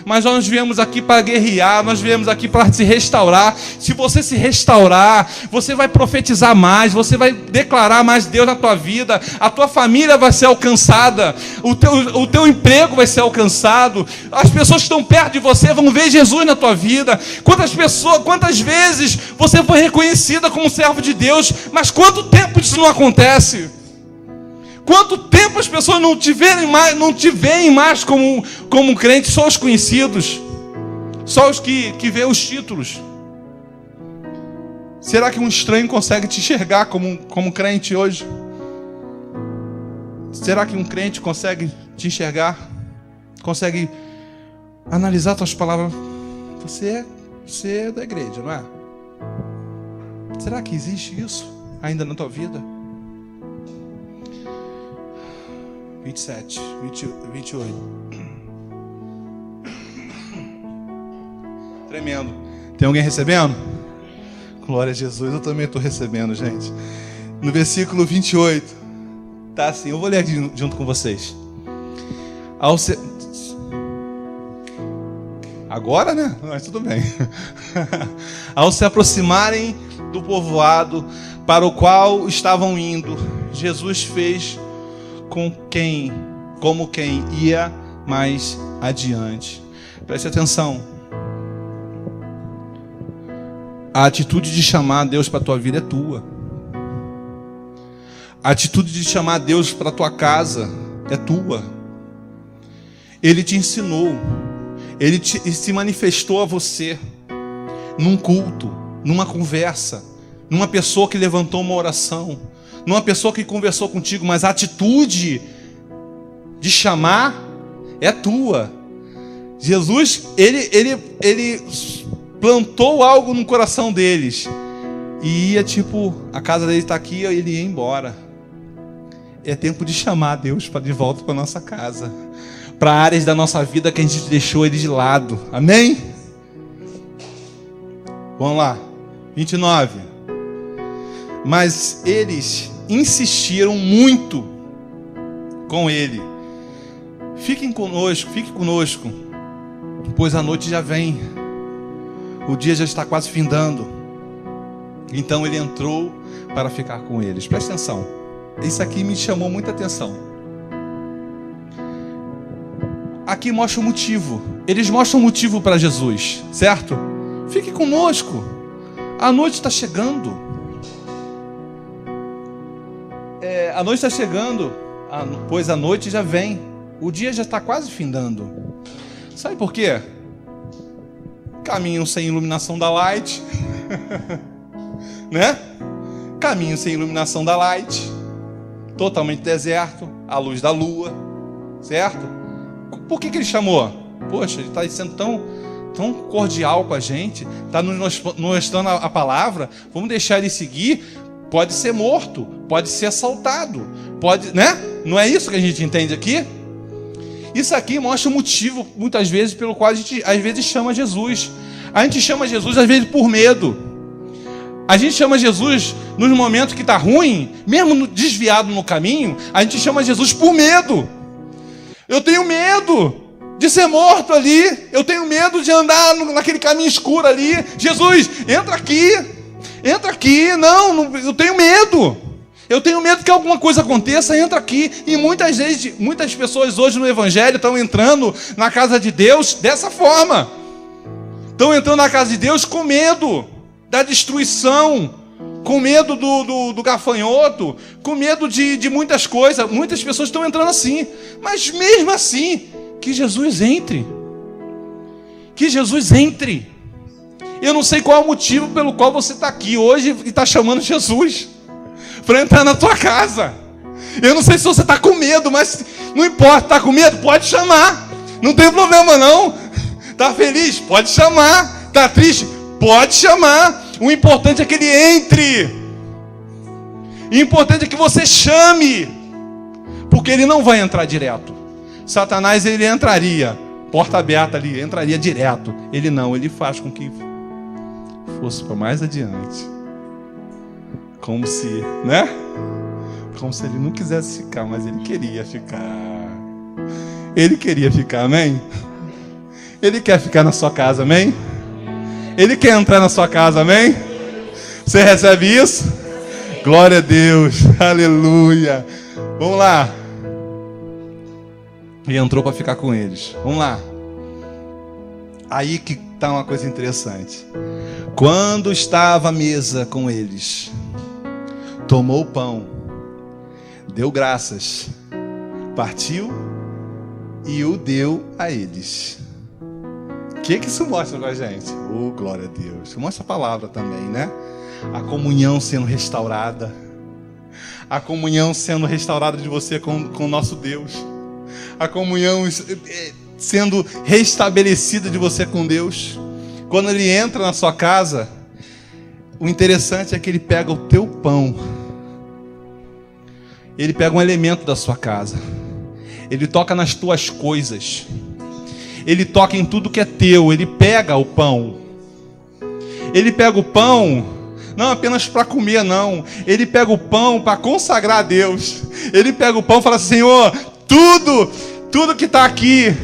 mas nós viemos aqui para guerrear, nós viemos aqui para se restaurar. Se você se restaurar, você vai profetizar mais, você vai declarar mais Deus na tua vida, a tua família vai ser alcançada, o teu emprego vai ser alcançado, as pessoas que estão perto de você vão ver Jesus na tua vida. Quantas vezes você foi reconhecida como servo de Deus, mas quanto tempo isso não acontece? Quanto tempo as pessoas não te veem mais como crente, só os conhecidos, só os que vê os títulos. Será que um estranho consegue te enxergar como crente hoje? Será que um crente consegue te enxergar? Consegue analisar tuas palavras? Você é da igreja, não é? Será que existe isso ainda na tua vida? 27, 28. Tremendo. Tem alguém recebendo? Glória a Jesus, eu também estou recebendo, gente. No versículo 28, tá assim, eu vou ler aqui junto com vocês. Agora, né? Mas tudo bem. Ao se aproximarem do povoado para o qual estavam indo, Jesus fez como quem ia mais adiante. Preste atenção. A atitude de chamar Deus para a tua vida é tua. A atitude de chamar Deus para a tua casa é tua. Ele te ensinou. Ele se manifestou a você num culto, numa conversa, numa pessoa que levantou uma oração, numa pessoa que conversou contigo, mas a atitude de chamar é tua. Jesus, ele plantou algo no coração deles e ia a casa dele está aqui, ele ia embora. É tempo de chamar Deus de volta para nossa casa, para áreas da nossa vida que a gente deixou ele de lado. Amém? Vamos lá, 29. Mas eles insistiram muito com ele. Fique conosco, pois a noite já vem, o dia já está quase findando. Então ele entrou para ficar com eles. Presta atenção, isso aqui me chamou muita atenção. Aqui mostra o motivo. Eles mostram o motivo para Jesus, certo? Fique conosco, a noite está chegando. A noite está chegando, pois a noite já vem, o dia já está quase findando. Sabe por quê? Caminho sem iluminação da light, né? Caminho sem iluminação da light, totalmente deserto, à luz da lua, certo? Por que ele chamou? Poxa, ele está sendo tão cordial com a gente, está nos mostrando a palavra, vamos deixar ele seguir. Pode ser morto, pode ser assaltado, pode, né? Não é isso que a gente entende aqui? Isso aqui mostra o motivo, muitas vezes, pelo qual a gente, às vezes, chama Jesus. A gente chama Jesus, às vezes, por medo. A gente chama Jesus nos momentos que está ruim, mesmo desviado no caminho, a gente chama Jesus por medo. Eu tenho medo de ser morto ali, eu tenho medo de andar naquele caminho escuro ali. Jesus, entra aqui, não, eu tenho medo. Eu tenho medo que alguma coisa aconteça, entra aqui. E muitas pessoas hoje no Evangelho estão entrando na casa de Deus dessa forma. Estão entrando na casa de Deus com medo da destruição, com medo do gafanhoto, com medo de muitas coisas. Muitas pessoas estão entrando assim. Mas mesmo assim, que Jesus entre. Que Jesus entre. Eu não sei qual é o motivo pelo qual você está aqui hoje e está chamando Jesus para entrar na tua casa. Eu não sei se você está com medo, mas não importa, está com medo? Pode chamar, não tem problema não. Tá feliz? Pode chamar. Tá triste? Pode chamar. O importante é que ele entre. O importante é que você chame. Porque ele não vai entrar direto. Satanás, ele entraria, porta aberta ali, entraria direto. Ele não, ele faz com que fosse para mais adiante. Como se, né? Como se ele não quisesse ficar, mas ele queria ficar. Ele queria ficar, amém? Ele quer ficar na sua casa, amém? Ele quer entrar na sua casa, amém? Você recebe isso? Glória a Deus, aleluia. Vamos lá. E entrou para ficar com eles. Vamos lá. Aí que está uma coisa interessante. Quando estava à mesa com eles, tomou o pão, deu graças, partiu e o deu a eles. O que isso mostra pra gente? Oh, glória a Deus. Mostra a palavra também, né? A comunhão sendo restaurada. A comunhão sendo restaurada de você com o nosso Deus. A comunhão sendo restabelecida de você com Deus. Quando ele entra na sua casa, o interessante é que ele pega o teu pão. Ele pega um elemento da sua casa. Ele toca nas tuas coisas. Ele toca em tudo que é teu. Ele pega o pão. Ele pega o pão, não apenas para comer, não. Ele pega o pão para consagrar a Deus. Ele pega o pão e fala assim: Senhor, tudo que está aqui,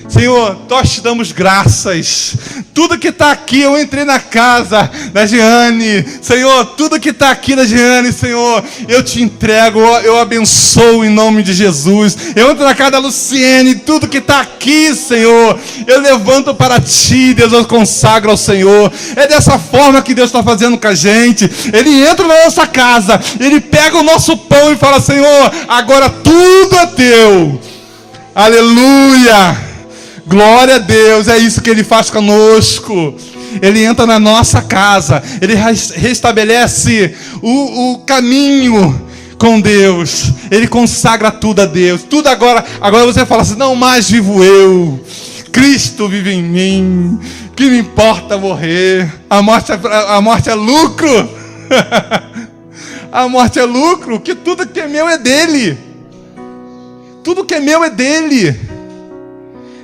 Senhor, nós te damos graças. Tudo que está aqui, eu entrei na casa da Jeane, Senhor, tudo que está aqui da Jeane, Senhor, eu te entrego, eu abençoo em nome de Jesus. Eu entro na casa da Luciene, tudo que está aqui, Senhor, eu levanto para ti, Deus, eu consagro ao Senhor. É dessa forma que Deus está fazendo com a gente. Ele entra na nossa casa, ele pega o nosso pão e fala: Senhor, agora tudo é teu. Aleluia. Glória a Deus, é isso que ele faz conosco. Ele entra na nossa casa, ele restabelece o caminho com Deus. Ele consagra tudo a Deus. Tudo agora você fala assim: não mais vivo eu, Cristo vive em mim. Que me importa morrer? A morte é lucro. A morte é lucro, que tudo que é meu é dele. Tudo que é meu é dele.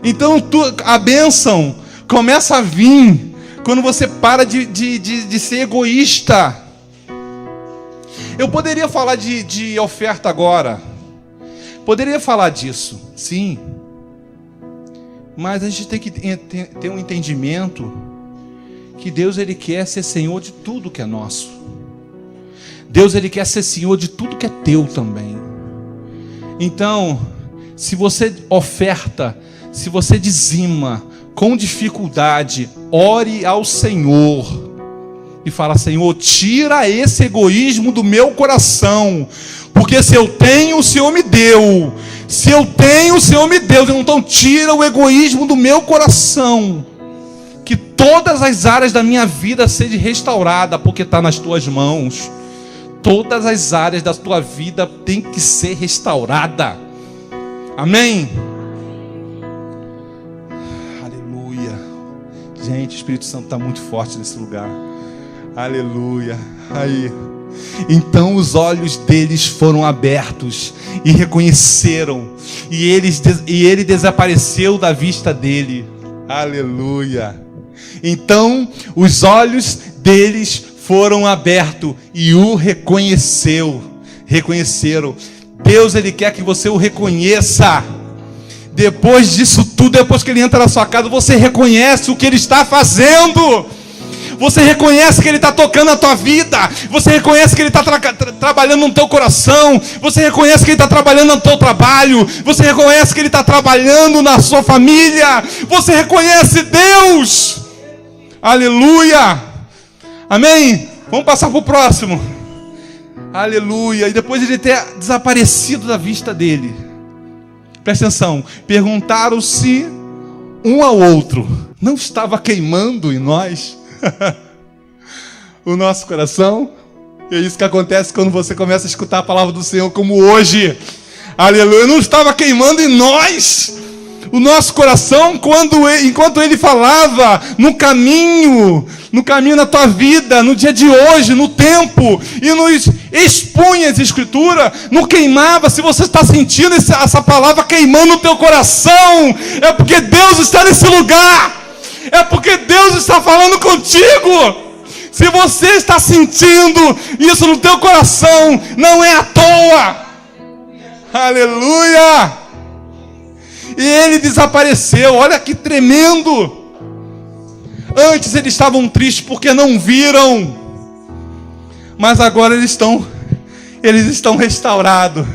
Então a bênção começa a vir quando você para de ser egoísta. Eu poderia falar de oferta agora. Poderia falar disso, sim. Mas a gente tem que ter um entendimento que Deus, ele quer ser Senhor de tudo que é nosso. Deus, ele quer ser Senhor de tudo que é teu também. Então, se você oferta, se você dizima com dificuldade, ore ao Senhor e fala: Senhor, tira esse egoísmo do meu coração, porque se eu tenho, o Senhor me deu. Se eu tenho, o Senhor me deu. Então tira o egoísmo do meu coração, que todas as áreas da minha vida sejam restauradas, porque está nas tuas mãos. Todas as áreas da tua vida têm que ser restauradas. Amém? Gente, o Espírito Santo está muito forte nesse lugar. Aleluia. Aí. Então os olhos deles foram abertos e reconheceram. E ele desapareceu da vista dele. Aleluia. Então os olhos deles foram abertos e o reconheceram. Deus, ele quer que você o reconheça. Depois disso tudo, depois que ele entra na sua casa, você reconhece o que ele está fazendo. Você reconhece que ele está tocando a tua vida. Você reconhece que ele está trabalhando no teu coração. Você reconhece que ele está trabalhando no teu trabalho. Você reconhece que ele está trabalhando na sua família. Você reconhece Deus. Aleluia. Amém? Vamos passar para o próximo. Aleluia. E depois de ele ter desaparecido da vista dele, presta atenção, perguntaram-se um ao outro: não estava queimando em nós o nosso coração? É isso que acontece quando você começa a escutar a palavra do Senhor como hoje. Aleluia. Não estava queimando em nós o nosso coração enquanto Ele falava no caminho na tua vida, no dia de hoje, no tempo, e nos expunha as Escrituras, não queimava. Se você está sentindo essa palavra queimando no teu coração, é porque Deus está nesse lugar, é porque Deus está falando contigo. Se você está sentindo isso no teu coração, não é à toa. Aleluia! E ele desapareceu. Olha que tremendo. Antes eles estavam tristes porque não viram, mas agora eles estão restaurados.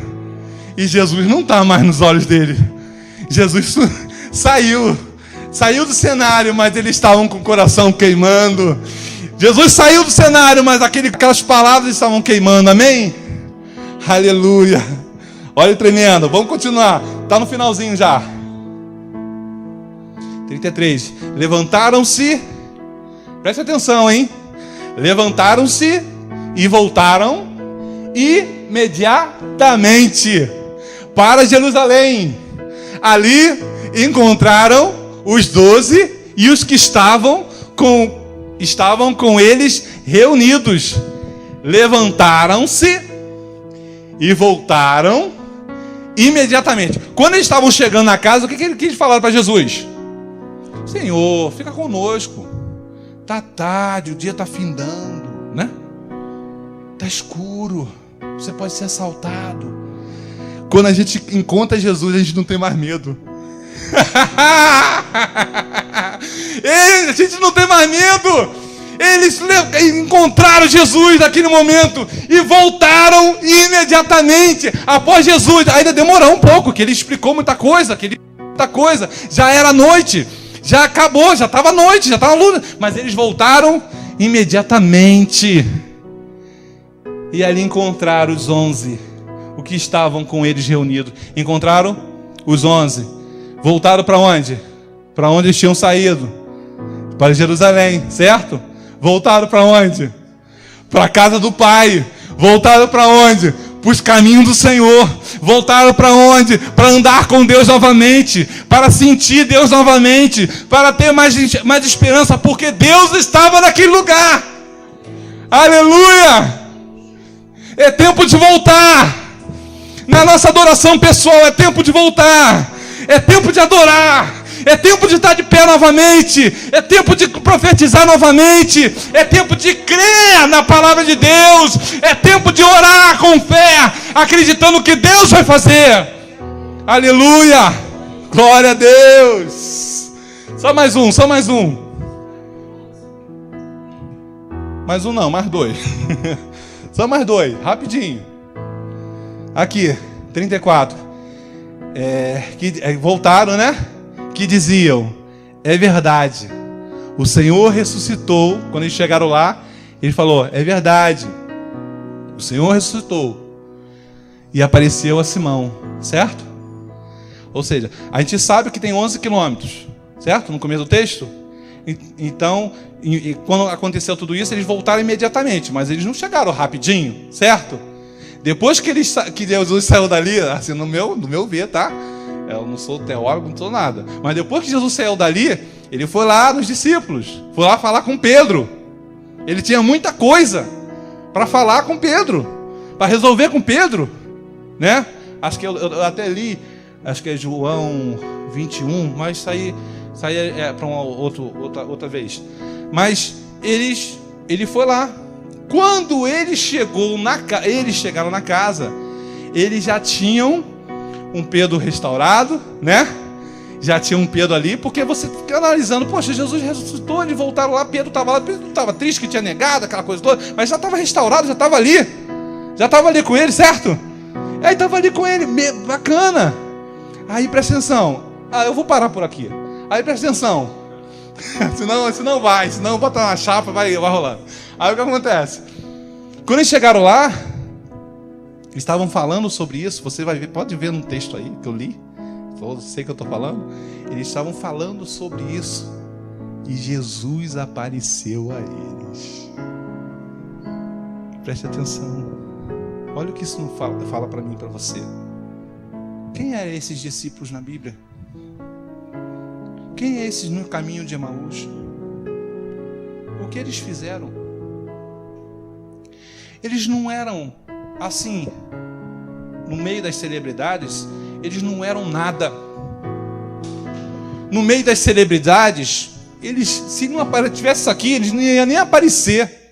E Jesus não está mais nos olhos dele. Jesus saiu do cenário, mas eles estavam com o coração queimando. Jesus saiu do cenário, mas aquelas palavras estavam queimando. Amém? Aleluia. Olha, tremendo. Vamos continuar. Está no finalzinho já. 33. Levantaram-se. Preste atenção, hein? Levantaram-se e voltaram imediatamente para Jerusalém. Ali encontraram os 12 e os que estavam com eles reunidos. Levantaram-se e voltaram imediatamente. Quando eles estavam chegando na casa, o que eles falaram para Jesus? Senhor, fica conosco. Tá tarde, o dia está findando, né? Tá escuro, você pode ser assaltado. Quando a gente encontra Jesus, a gente não tem mais medo. A gente não tem mais medo. Eles encontraram Jesus naquele momento e voltaram imediatamente após Jesus. Ainda demorou um pouco, que ele explicou muita coisa, já era noite, já acabou, já estava noite, já estava luz, mas eles voltaram imediatamente. E ali encontraram os 11, o que estavam com eles reunidos. Encontraram os 11. Voltaram para onde? Para onde eles tinham saído? Para Jerusalém, certo? Voltaram para onde? Para a casa do Pai. Voltaram para onde? Para os caminhos do Senhor. Voltaram para onde? Para andar com Deus novamente, para sentir Deus novamente, para ter mais esperança, porque Deus estava naquele lugar. Aleluia! É tempo de voltar. Na nossa adoração pessoal é tempo de voltar. É tempo de adorar. É tempo de estar de pé novamente. É tempo de profetizar novamente. É tempo de crer na palavra de Deus. É tempo de orar com fé, acreditando que Deus vai fazer. Aleluia! Glória a Deus! Só mais um. Mais um não, mais dois. Só mais dois, rapidinho. Aqui, 34. Voltaram, né? Que diziam: é verdade, o Senhor ressuscitou. Quando eles chegaram lá, ele falou: é verdade, o Senhor ressuscitou e apareceu a Simão, certo? Ou seja, a gente sabe que tem 11 quilômetros, certo? No começo do texto. Então, quando aconteceu tudo isso, eles voltaram imediatamente, mas eles não chegaram rapidinho, certo? Depois que Jesus saiu dali, assim, no meu ver, tá? Eu não sou teólogo, não sou nada. Mas depois que Jesus saiu dali, ele foi lá nos discípulos, foi lá falar com Pedro. Ele tinha muita coisa para falar com Pedro, para resolver com Pedro, né? Acho que eu até li, acho que é João 21, mas isso aí para uma outra vez. Mas ele foi lá. Quando eles chegaram na casa, eles já tinham um Pedro restaurado, né? Já tinha um Pedro ali, porque você fica analisando, poxa, Jesus ressuscitou, eles voltaram lá, Pedro estava lá, Pedro estava triste que tinha negado, aquela coisa toda, mas já estava restaurado, já estava ali com ele, certo? Aí estava ali com ele, bacana. Aí presta atenção, eu vou parar por aqui. Aí presta atenção, senão botar na chapa, vai rolando. Aí o que acontece? Quando eles chegaram lá, eles estavam falando sobre isso. Você vai ver, pode ver no texto aí que eu li. Sei que eu estou falando. Eles estavam falando sobre isso. E Jesus apareceu a eles. Preste atenção. Olha o que isso fala para mim e para você. Quem eram esses discípulos na Bíblia? Quem é esses no caminho de Emaús? O que eles fizeram? Eles não eram assim, no meio das celebridades, eles não eram nada. No meio das celebridades, eles, se não tivesse aqui, eles não iam nem aparecer.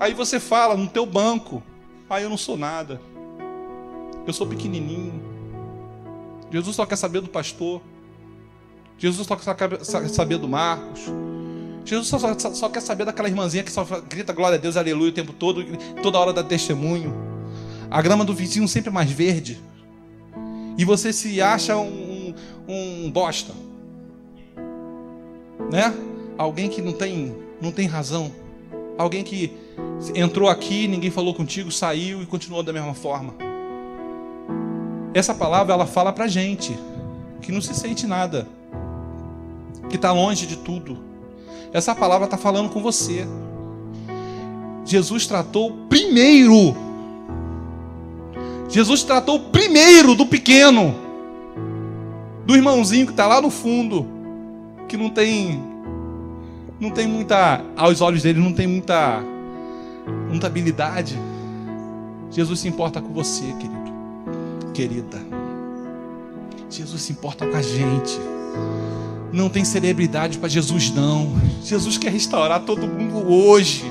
Aí você fala no teu banco: ah, eu não sou nada, eu sou pequenininho. Jesus só quer saber do pastor. Jesus só quer saber do Marcos. Jesus só quer saber daquela irmãzinha que só grita glória a Deus, aleluia o tempo todo, toda hora dá testemunho. A grama do vizinho sempre é mais verde. E você se acha um bosta, né? Alguém que não tem razão. Alguém que entrou aqui, ninguém falou contigo, saiu e continuou da mesma forma. Essa palavra, ela fala pra gente que não se sente nada, que está longe de tudo. Essa palavra está falando com você. Jesus tratou primeiro do pequeno, do irmãozinho que está lá no fundo, que não tem muita, aos olhos dele não tem muita habilidade. Jesus se importa com você, querido, querida. Jesus se importa com a gente. Não tem celebridade para Jesus, não. Jesus quer restaurar todo mundo hoje.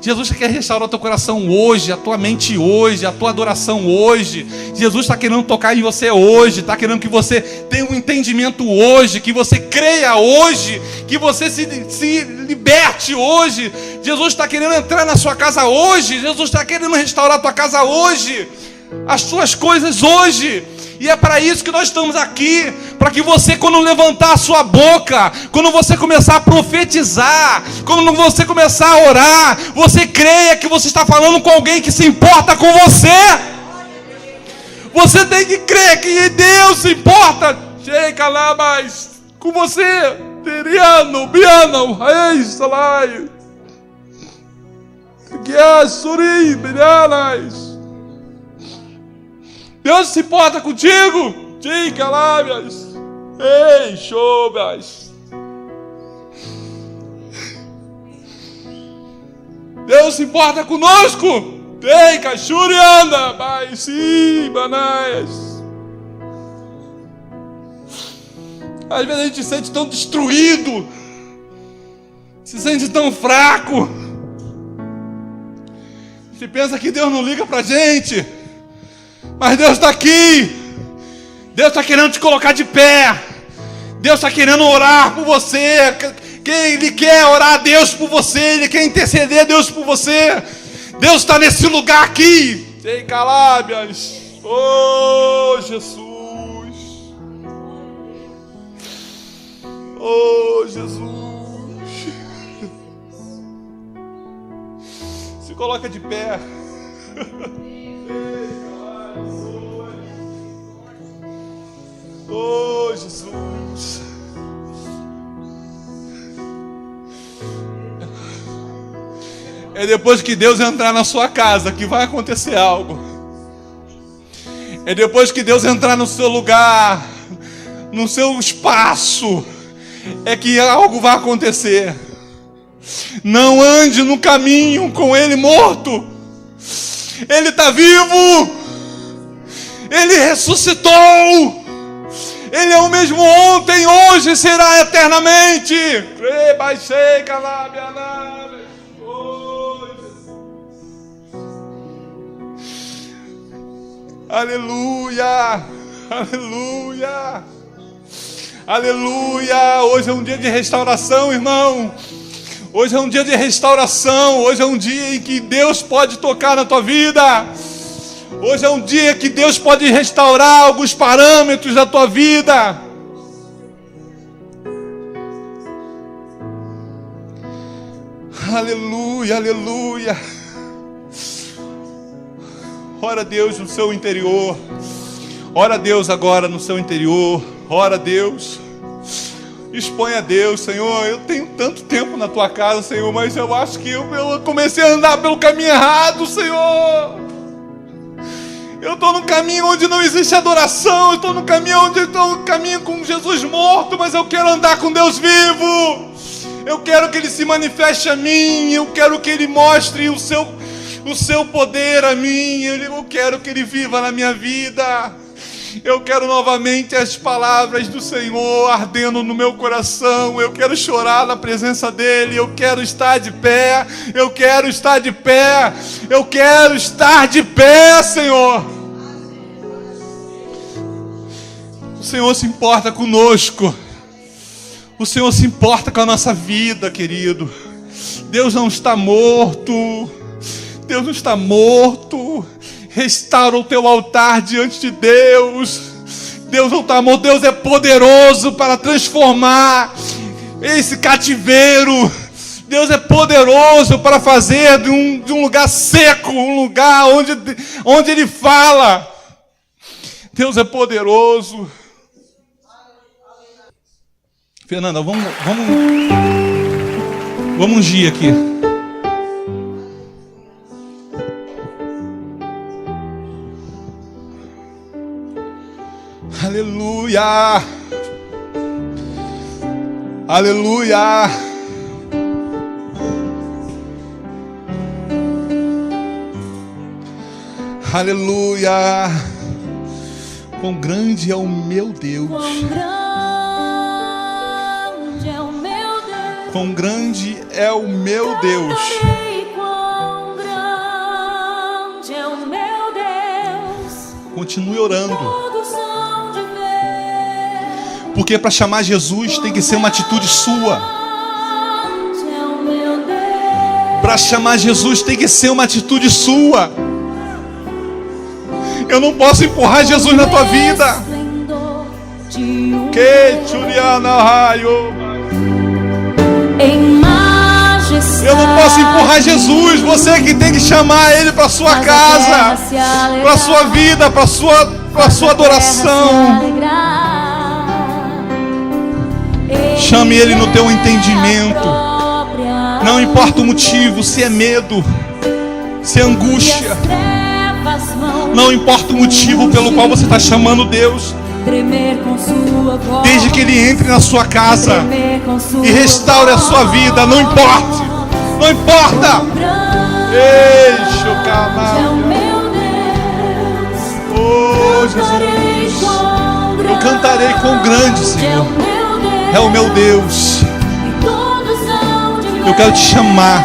Jesus quer restaurar o teu coração hoje, a tua mente hoje, a tua adoração hoje. Jesus está querendo tocar em você hoje, está querendo que você tenha um entendimento hoje, que você creia hoje, que você se liberte hoje. Jesus está querendo entrar na sua casa hoje. Jesus está querendo restaurar a tua casa hoje, as suas coisas hoje. E é para isso que nós estamos aqui, para que você, quando levantar a sua boca, quando você começar a profetizar, quando você começar a orar, você creia que você está falando com alguém que se importa com você. Você tem que crer que Deus se importa, chega lá, mas com você. Teriano, Biano, Raiz, Salai, Guiasuri, Bilhanas. Deus se importa contigo. Diga lá, minhas. Ei, show, minhas. Deus se importa conosco. Ei, cachurianda, mas sim, banaias. Às vezes a gente se sente tão destruído, se sente tão fraco. Você pensa que Deus não liga pra gente. Mas Deus está aqui. Deus está querendo te colocar de pé. Deus está querendo orar por você. Ele quer orar a Deus por você. Ele quer interceder a Deus por você. Deus está nesse lugar aqui. Ei, Calábias. Oh, Jesus. Oh, Jesus. Se coloca de pé. Oh, Jesus. É depois que Deus entrar na sua casa que vai acontecer algo. É depois que Deus entrar no seu lugar, no seu espaço, é que algo vai acontecer. Não ande no caminho com Ele morto. Ele está vivo. Ele ressuscitou. Ele é o mesmo ontem, hoje e será eternamente. Aleluia, aleluia, aleluia. Hoje é um dia de restauração, irmão. Hoje é um dia de restauração. Hoje é um dia em que Deus pode tocar na tua vida. Hoje é um dia que Deus pode restaurar alguns parâmetros da tua vida. Aleluia, aleluia. Ora a Deus no seu interior. Ora a Deus agora no seu interior. Ora a Deus. Expõe a Deus, Senhor. Eu tenho tanto tempo na tua casa, Senhor, mas eu acho que eu comecei a andar pelo caminho errado, Senhor. Eu estou num caminho onde não existe adoração. Eu estou num caminho onde eu estou num caminho com Jesus morto, mas eu quero andar com Deus vivo. Eu quero que Ele se manifeste a mim. Eu quero que Ele mostre o seu poder a mim. Eu quero que Ele viva na minha vida. Eu quero novamente as palavras do Senhor ardendo no meu coração. Eu quero chorar na presença dEle. Eu quero estar de pé. Eu quero estar de pé. Eu quero estar de pé, Senhor. O Senhor se importa conosco. O Senhor se importa com a nossa vida, querido. Deus não está morto. Deus não está morto. Restaura o teu altar diante de Deus. Deus não está morto. Deus é poderoso para transformar esse cativeiro. Deus é poderoso para fazer de um lugar seco um lugar onde Ele fala. Deus é poderoso. Fernanda, vamos ungir aqui. Aleluia. Aleluia. Aleluia. Quão grande é o meu Deus. Quão grande é o meu Deus. Quão grande é o meu Deus. Continue orando. Todos hão de ver. Porque para chamar Jesus tem que ser uma atitude sua. Grande é o meu Deus. Para chamar Jesus tem que ser uma atitude sua. Eu não posso empurrar Jesus na tua vida. Esplendor de um Que Juliana Raio. em majestade. Eu não posso empurrar Jesus. Você que tem que chamar Ele para sua casa, para sua vida, para sua adoração. Chame Ele no teu entendimento. Não importa o motivo, se é medo, se é angústia. Não importa o motivo pelo qual você está chamando Deus. Desde que Ele entre na sua casa e restaure a sua vida, não importa. Não importa. Deixa o camarada. Oh, Jesus. Eu cantarei quão grande, Senhor. É o meu Deus. Eu quero te chamar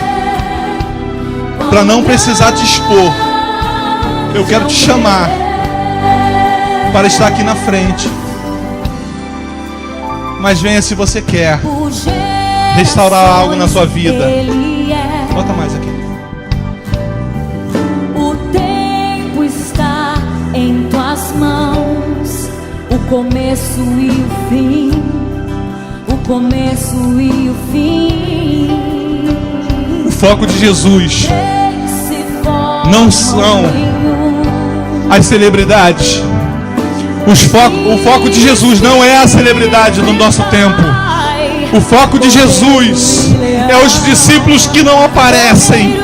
para não precisar te expor. Eu quero te chamar para estar aqui na frente. Mas venha se você quer restaurar algo na sua vida. Bota mais aqui. O tempo está em tuas mãos. O começo e o fim. O começo e o fim. O foco de Jesus não são as celebridades. O foco de Jesus não é a celebridade do nosso tempo. O foco de Jesus é os discípulos que não aparecem.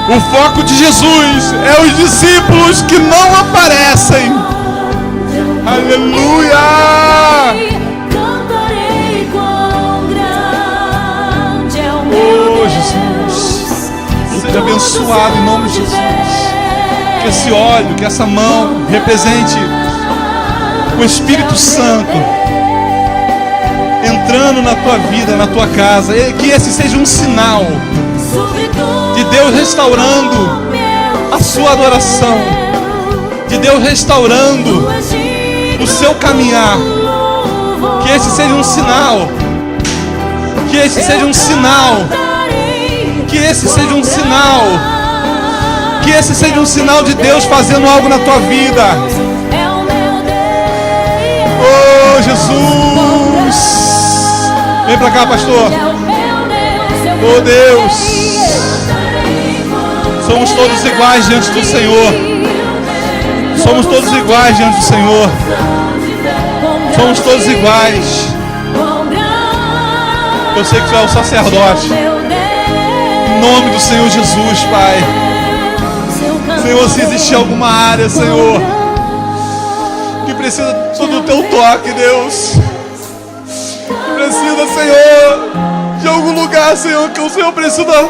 O foco de Jesus é os discípulos que não aparecem. Aleluia! Oh, Jesus, seja abençoado em nome de Jesus. Que esse óleo, que essa mão represente o Espírito Santo entrando na tua vida, na tua casa. E que esse seja um sinal de Deus restaurando a sua adoração, de Deus restaurando o seu caminhar. Que esse seja um sinal. Que esse seja um sinal. Que esse seja um sinal. Que esse seja um sinal de Deus fazendo algo na tua vida. Oh, Jesus. Vem pra cá, pastor. Oh, Deus. Somos todos iguais diante do Senhor. Somos todos iguais diante do Senhor. Somos todos iguais. Eu sei que tu é o sacerdote. Em nome do Senhor Jesus, Pai. Senhor, Senhor, se existir alguma área, Senhor, que precisa do teu toque, Deus. Que precisa, Senhor, de algum lugar, Senhor, que o Senhor precisa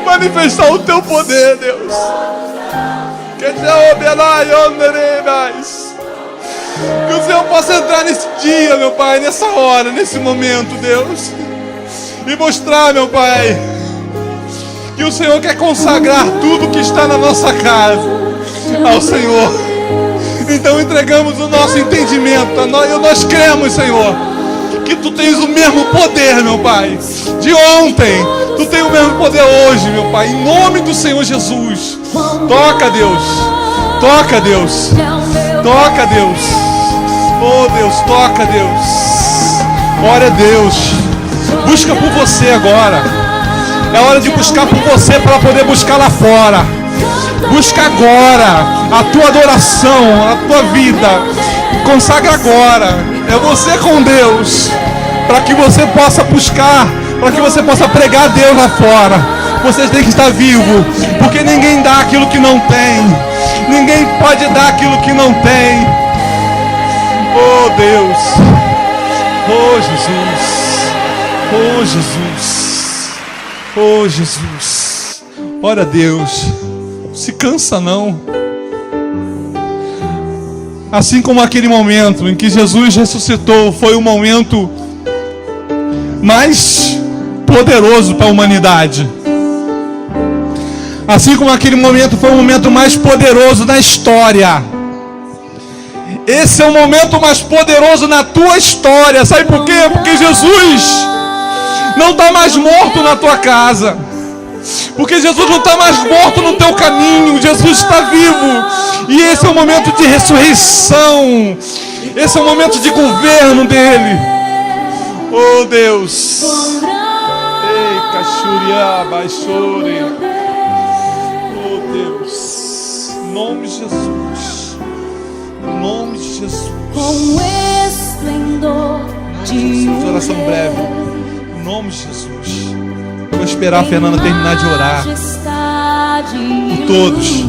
manifestar o teu poder, Deus. Que o Senhor possa entrar nesse dia, meu Pai, nessa hora, nesse momento, Deus, e mostrar, meu Pai, que o Senhor quer consagrar tudo que está na nossa casa ao Senhor. Então entregamos o nosso entendimento, nós cremos, Senhor, que Tu tens o mesmo poder, meu Pai, de ontem. Tu tens o mesmo poder hoje, meu Pai, em nome do Senhor Jesus. Toca, Deus. Toca, Deus. Toca, Deus. Oh, Deus, toca, Deus. Ora, Deus. Busca por você agora. É hora de buscar por você para poder buscar lá fora. Busca agora a tua adoração, a tua vida. Consagra agora. É você com Deus, para que você possa buscar, para que você possa pregar Deus lá fora. Você tem que estar vivo, porque ninguém dá aquilo que não tem. Ninguém pode dar aquilo que não tem. Oh, Deus. Oh, Jesus. Oh, Jesus. Oh, Jesus. Ora, Deus, se cansa não. Assim como aquele momento em que Jesus ressuscitou foi o momento mais poderoso para a humanidade. Assim como aquele momento foi o momento mais poderoso da história. Esse é o momento mais poderoso na tua história. Sabe por quê? Porque Jesus não está mais morto na tua casa. Porque Jesus não está mais morto no teu caminho. Jesus está vivo. E esse é o momento de ressurreição. Esse é o momento de governo dele. Oh, Deus. Ei, Caxuriá, Baixore. Oh, Deus. Em nome de Jesus. Em nome de Jesus. Com esplendor de oração breve. Em nome de Jesus. Eu vou esperar a Fernanda terminar de orar por todos,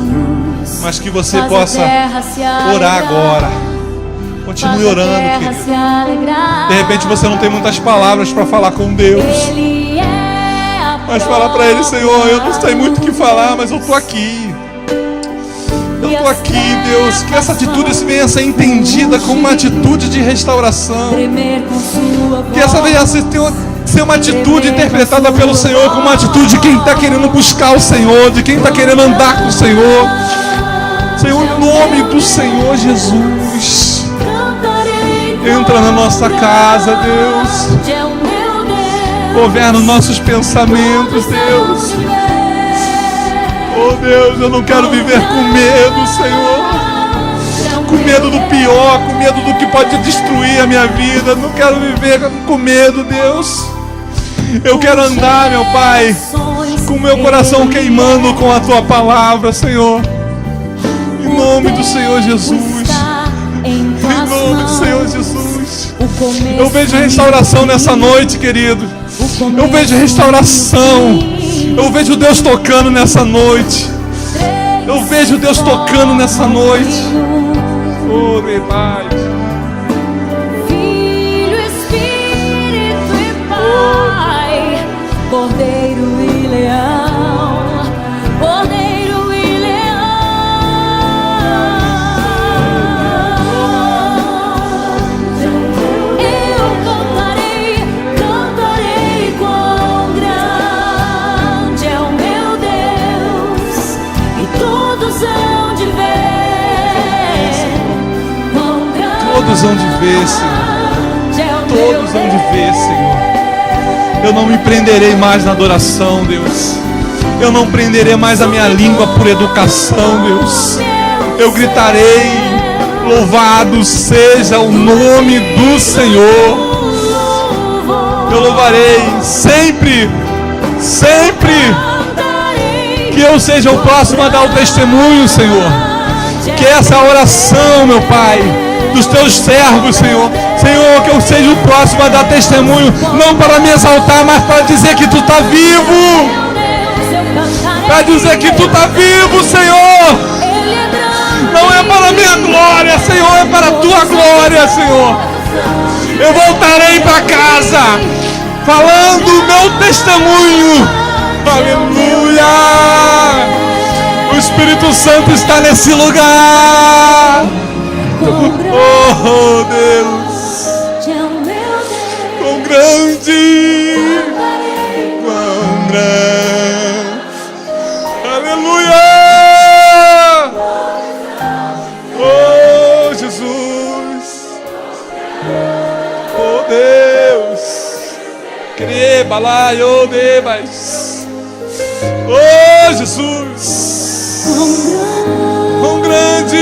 mas que você possa orar agora. Continue orando, querido. De repente você não tem muitas palavras para falar com Deus, mas fala para Ele: Senhor, eu não sei muito o que falar, mas eu estou aqui. Eu estou aqui, Deus. Que essa atitude venha a ser entendida como uma atitude de restauração. Que essa venha a ser uma atitude interpretada pelo Senhor como uma atitude de quem está querendo buscar o Senhor, de quem está querendo andar com o Senhor. Senhor, em nome do Senhor Jesus, entra na nossa casa, Deus. Governa os nossos pensamentos, Deus. Oh, Deus, eu não quero viver com medo, Senhor. Com medo do pior, com medo do que pode destruir a minha vida. Não quero viver com medo, Deus. Eu quero andar, meu Pai, com o meu coração queimando com a Tua palavra, Senhor. Em nome do Senhor Jesus. Em nome do Senhor Jesus. Eu vejo restauração nessa noite, querido. Eu vejo restauração. Eu vejo Deus tocando nessa noite. Eu vejo Deus tocando nessa noite. Oh, meu Pai. Filho, Espírito e Pai, Cordeiro e Leão, Cordeiro e Leão. Eu cantarei, cantarei quão grande é o meu Deus, e todos hão de ver. Todos hão de ver, Senhor. Todos hão de ver, Senhor. Eu não me prenderei mais na adoração, Deus. Eu não prenderei mais a minha língua por educação, Deus. Eu gritarei: louvado seja o nome do Senhor. Eu louvarei sempre, sempre. Que eu seja o próximo a dar o testemunho, Senhor. Que essa oração, meu Pai, dos teus servos, Senhor. Senhor, que eu seja o próximo a dar testemunho, não para me exaltar, mas para dizer que Tu está vivo. Para dizer que Tu está vivo, Senhor. Senhor, é para a tua glória, Senhor. Eu voltarei para casa falando o meu testemunho. Aleluia! O Espírito Santo está nesse lugar. Oh, Deus! Quão grande! Quão grande! Aleluia! Oh, Jesus! Oh, Deus! Creba lá, oh, Deus! Oh, Jesus! Quão grande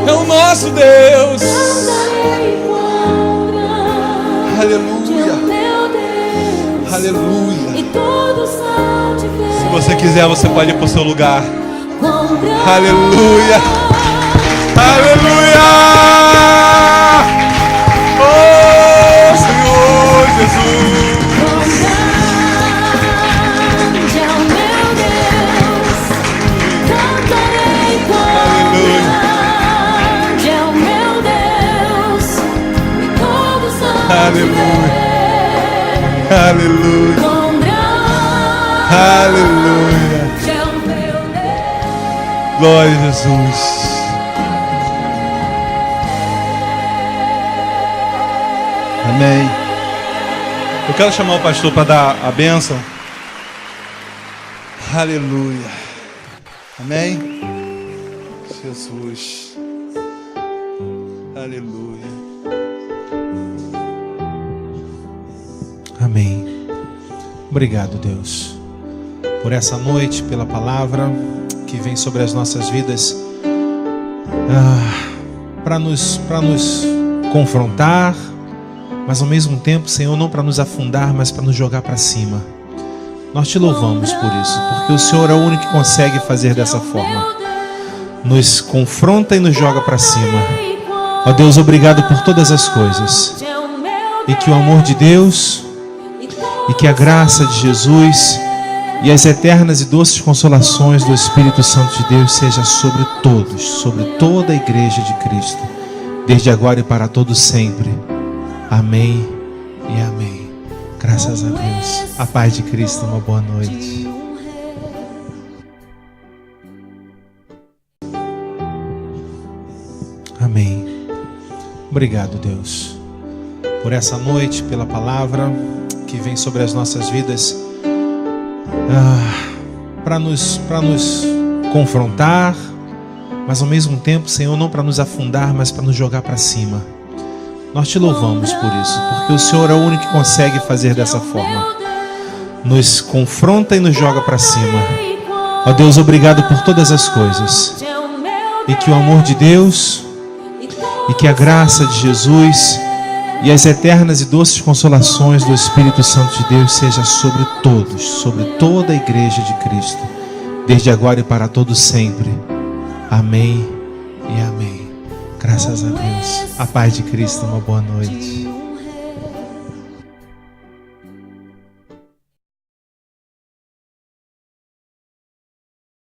é o nosso Deus! Aleluia! Aleluia! Se você quiser, você pode ir para o seu lugar. Aleluia! Aleluia! Oh, Senhor Jesus! Aleluia, aleluia, aleluia. Glória a Jesus. Amém. Eu quero chamar o pastor para dar a bênção. Aleluia. Amém. Jesus. Aleluia. Amém. Obrigado, Deus, por essa noite, pela palavra que vem sobre as nossas vidas, para nos confrontar, mas ao mesmo tempo, Senhor, não para nos afundar, mas para nos jogar para cima. Nós te louvamos por isso, porque o Senhor é o único que consegue fazer dessa forma. Nos confronta e nos joga para cima. Ó Deus, obrigado por todas as coisas. E que o amor de Deus e que a graça de Jesus e as eternas e doces consolações do Espírito Santo de Deus seja sobre todos, sobre toda a igreja de Cristo, desde agora e para todos sempre. Amém e amém. Graças a Deus. A paz de Cristo, uma boa noite. Amém. Obrigado, Deus, por essa noite, pela palavra que vem sobre as nossas vidas, para nos confrontar, mas ao mesmo tempo, Senhor, não para nos afundar, mas para nos jogar para cima. Nós te louvamos por isso, porque o Senhor é o único que consegue fazer dessa forma. Nos confronta e nos joga para cima. Ó Deus, obrigado por todas as coisas. E que o amor de Deus e que a graça de Jesus e as eternas e doces consolações do Espírito Santo de Deus seja sobre todos, sobre toda a igreja de Cristo, desde agora e para todos sempre. Amém e amém. Graças a Deus. A paz de Cristo, uma boa noite.